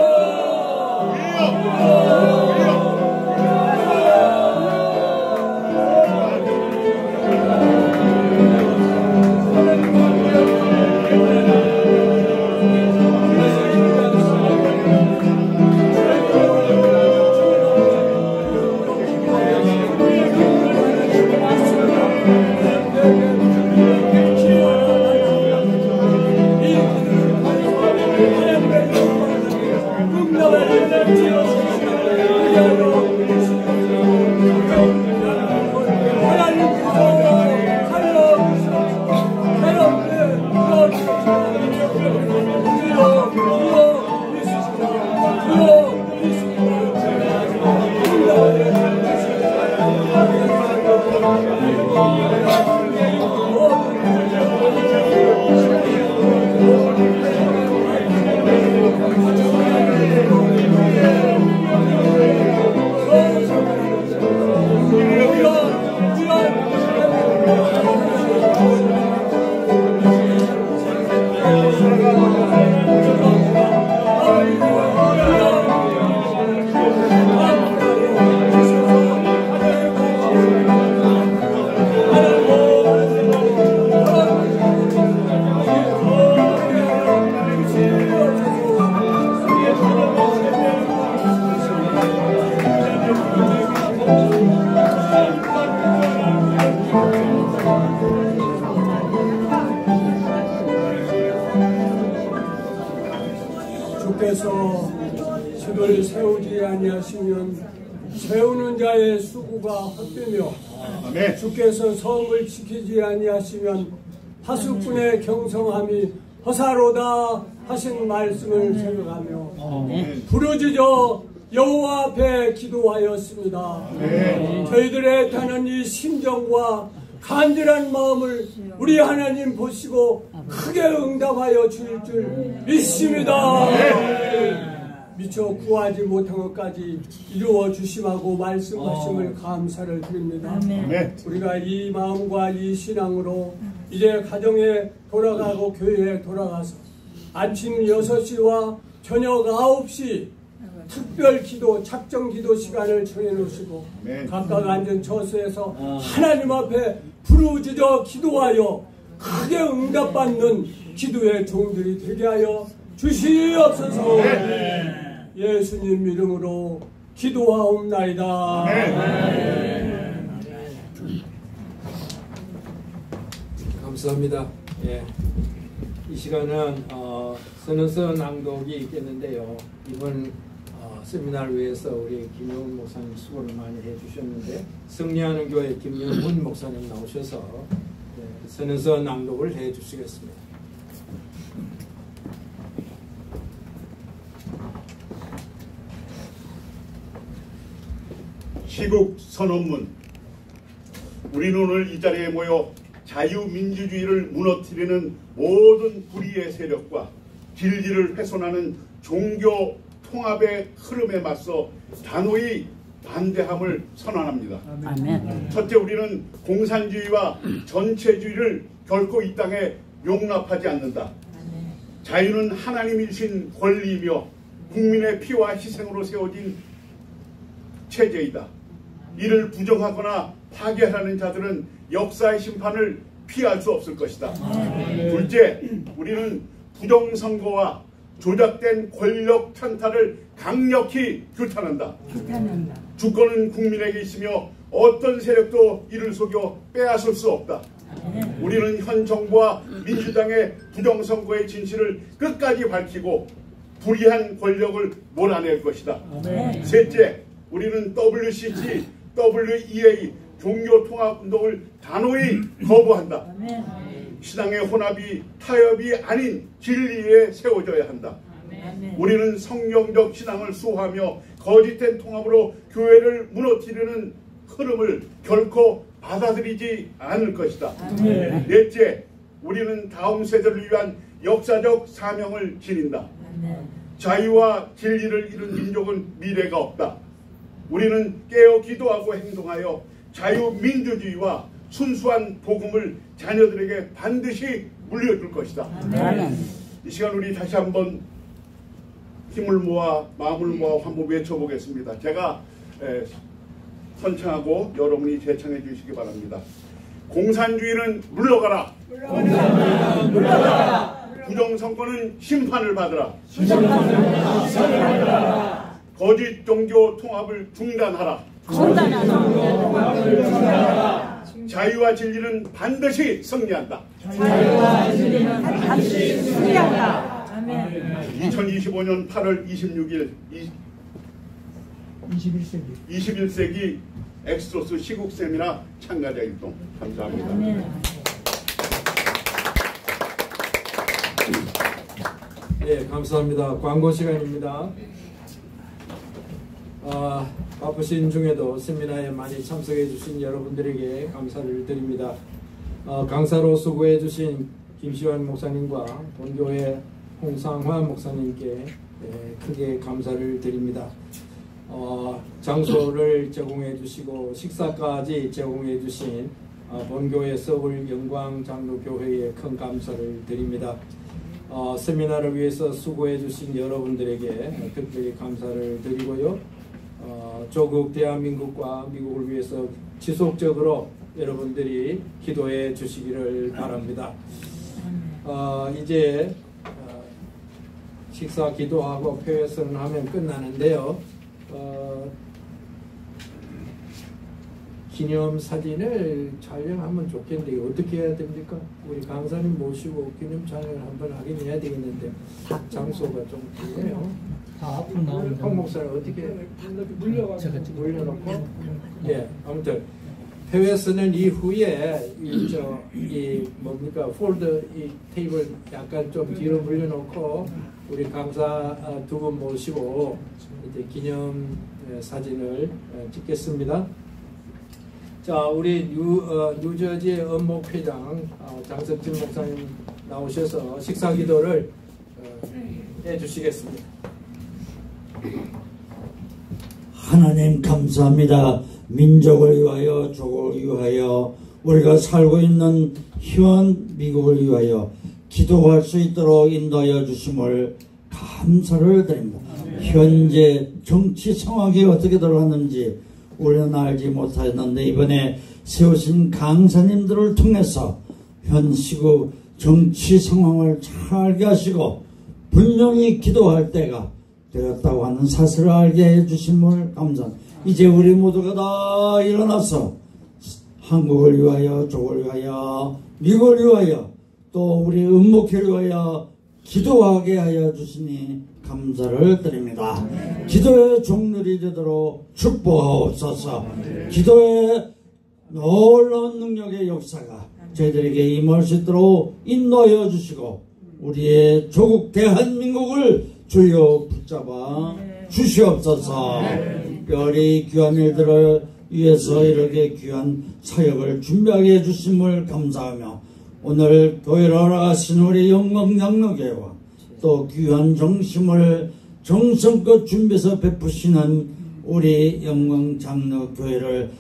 Oh 성을 세우지 아니하시면 세우는 자의 수고가 헛되며 주께서 성을 지키지 아니하시면 하수꾼의 경성함이 허사로다 하신 말씀을 생각하며 부르짖어 여호와 앞에 기도하였습니다. 저희들의 타는 이 심정과 간절한 마음을 우리 하나님 보시고 크게 응답하여 주실 줄 믿습니다. 미처 구하지 못한 것까지 이루어 주심하고 말씀하심을 감사를 드립니다. 우리가 이 마음과 이 신앙으로 이제 가정에 돌아가고 교회에 돌아가서 아침 6시와 저녁 9시 특별 기도, 작정 기도 시간을 정해놓으시고 각각 앉은 처소에서 하나님 앞에 부르짖어 기도하여 크게 응답받는 기도의 종들이 되게 하여 주시옵소서. 예수님 이름으로 기도하옵나이다. 감사합니다. 예. 이 시간은 선언서 낭독이 있겠는데요. 이번 세미나를 위해서 우리 김영훈 목사님 수고를 많이 해주셨는데 승리하는 교회 김영훈 목사님 나오셔서 선언서 낭독을 해주시겠습니다. 시국 선언문. 우리는 오늘 이 자리에 모여 자유민주주의를 무너뜨리는 모든 불의의 세력과 진리를 훼손하는 종교 통합의 흐름에 맞서 단호히 반대함을 선언합니다. 아멘. 첫째, 우리는 공산주의와 전체주의를 결코 이 땅에 용납하지 않는다. 자유는 하나님이 주신 권리이며 국민의 피와 희생으로 세워진 체제이다. 이를 부정하거나 파괴하는 자들은 역사의 심판을 피할 수 없을 것이다. 둘째, 우리는 부정선거와 조작된 권력 찬탈을 강력히 규탄한다. 주권은 국민에게 있으며 어떤 세력도 이를 속여 빼앗을 수 없다. 우리는 현 정부와 민주당의 부정선거의 진실을 끝까지 밝히고 불의한 권력을 몰아낼 것이다. 셋째, 우리는 WCG, WEA 종교통합운동을 단호히 거부한다. 신앙의 혼합이 타협이 아닌 진리에 세워져야 한다. 우리는 성경적 신앙을 수호하며 거짓된 통합으로 교회를 무너뜨리는 흐름을 결코 받아들이지 않을 것이다. 넷째, 우리는 다음 세대를 위한 역사적 사명을 지닌다. 자유와 진리를 잃은 민족은 미래가 없다. 우리는 깨어 기도하고 행동하여 자유민주주의와 순수한 복음을 자녀들에게 반드시 물려줄 것이다. 이 시간 우리 다시 한번 힘을 모아 마음을 모아 한번 외쳐보겠습니다. 제가 선창하고 여러분이 재창해 주시기 바랍니다. 공산주의는 물러가라. 물러가라. 부정선거는 심판을 받으라. 거짓 종교 통합을 중단하라. 자유와 진리는 반드시 승리한다. 2025년 8월 26일 21세기 엑스트로스 시국 세미나 참가자 일동. 감사합니다. 네, 감사합니다. 광고 시간입니다. 바쁘신 중에도 세미나에 많이 참석해 주신 여러분들에게 감사를 드립니다. 강사로 수고해 주신 김시환 목사님과 본교회 홍상환 목사님께 크게 감사를 드립니다. 장소를 제공해 주시고 식사까지 제공해 주신 본교회 서울 영광장로교회에 큰 감사를 드립니다. 세미나를 위해서 수고해 주신 여러분들에게 특별히 감사를 드리고요. 조국 대한민국과 미국을 위해서 지속적으로 여러분들이 기도해 주시기를 바랍니다. 이제 식사 기도하고 표회 선언하면 끝나는데요. 기념 사진을 촬영하면 좋겠는데 어떻게 해야 됩니까? 우리 강사님 모시고 기념 촬영을 한번 하긴 해야 되겠는데 장소가 좀 그래요. 앞으로 나오면 황 목사는 어떻게 물려놓고 예 아무튼 해외에서는 이후에 이 뭡니까 폴드 이 테이블 약간 좀 뒤로 물려놓고 우리 강사 두 분 모시고 이제 기념 사진을 찍겠습니다. 자, 우리 뉴저지 엄목회장 장석진 목사님 나오셔서 식사 기도를 해주시겠습니다. 하나님 감사합니다. 민족을 위하여 조국을 위하여 우리가 살고 있는 현 미국을 위하여 기도할 수 있도록 인도하여 주심을 감사를 드립니다. 현재 정치 상황이 어떻게 돌아가는지 우리는 알지 못하였는데 이번에 세우신 강사님들을 통해서 현 시국 정치 상황을 잘 알게 하시고 분명히 기도할 때가 되었다고 하는 사실을 알게 해주심을 감사합니다. 이제 우리 모두가 다 일어나서 한국을 위하여 조국을 위하여 미국을 위하여 또 우리 음목회를 위하여 기도하게 하여 주시니 감사를 드립니다. 기도의 종들이 되도록 축복하옵소서. 기도의 놀라운 능력의 역사가 저희들에게 임할 수 있도록 인도하여 주시고 우리의 조국 대한민국을 주여 붙잡아 주시옵소서. 특별히 귀한 일들을 위해서 이렇게 귀한 사역을 준비하게 해주심을 감사하며 오늘 교회를 허락하신 우리 영광장로교회와 또 귀한 정심을 정성껏 준비해서 베푸시는 우리 영광장로교회를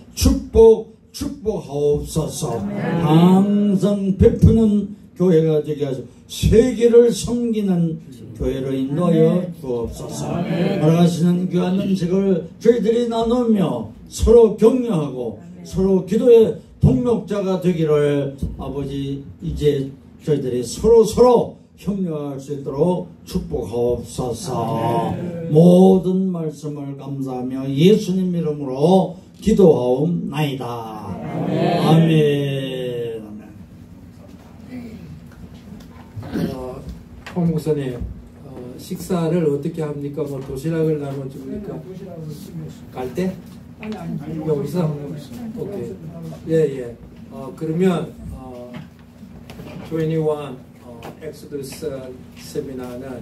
축복하옵소서. 항상 베푸는 교회가 되게 하시고 세계를 섬기는 교회로 인도하여 주옵소서. 허락하시는 귀한 음식을 저희들이 나누며 서로 격려하고 서로 기도의 동력자가 되기를 아버지 이제 저희들이 서로 협력할 수 있도록 축복하옵소서. 모든 말씀을 감사하며 예수님 이름으로 기도하옵나이다. 아멘. 황 목사님 식사를 어떻게 합니까? 뭐 도시락을 나눠줍니까? 갈 때? 아니 여기서? 오케이. 예. 그러면 21 엑소더스 세미나는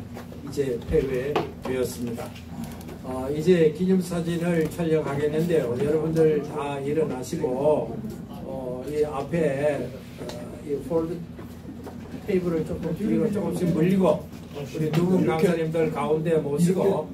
이제 폐회되었습니다. 이제 기념사진을 촬영하겠는데요. 여러분들 다 일어나시고 이 앞에 이 폴드 테이블을 조금 뒤로 조금씩 물리고 우리 두 분 강사님들 가운데 모시고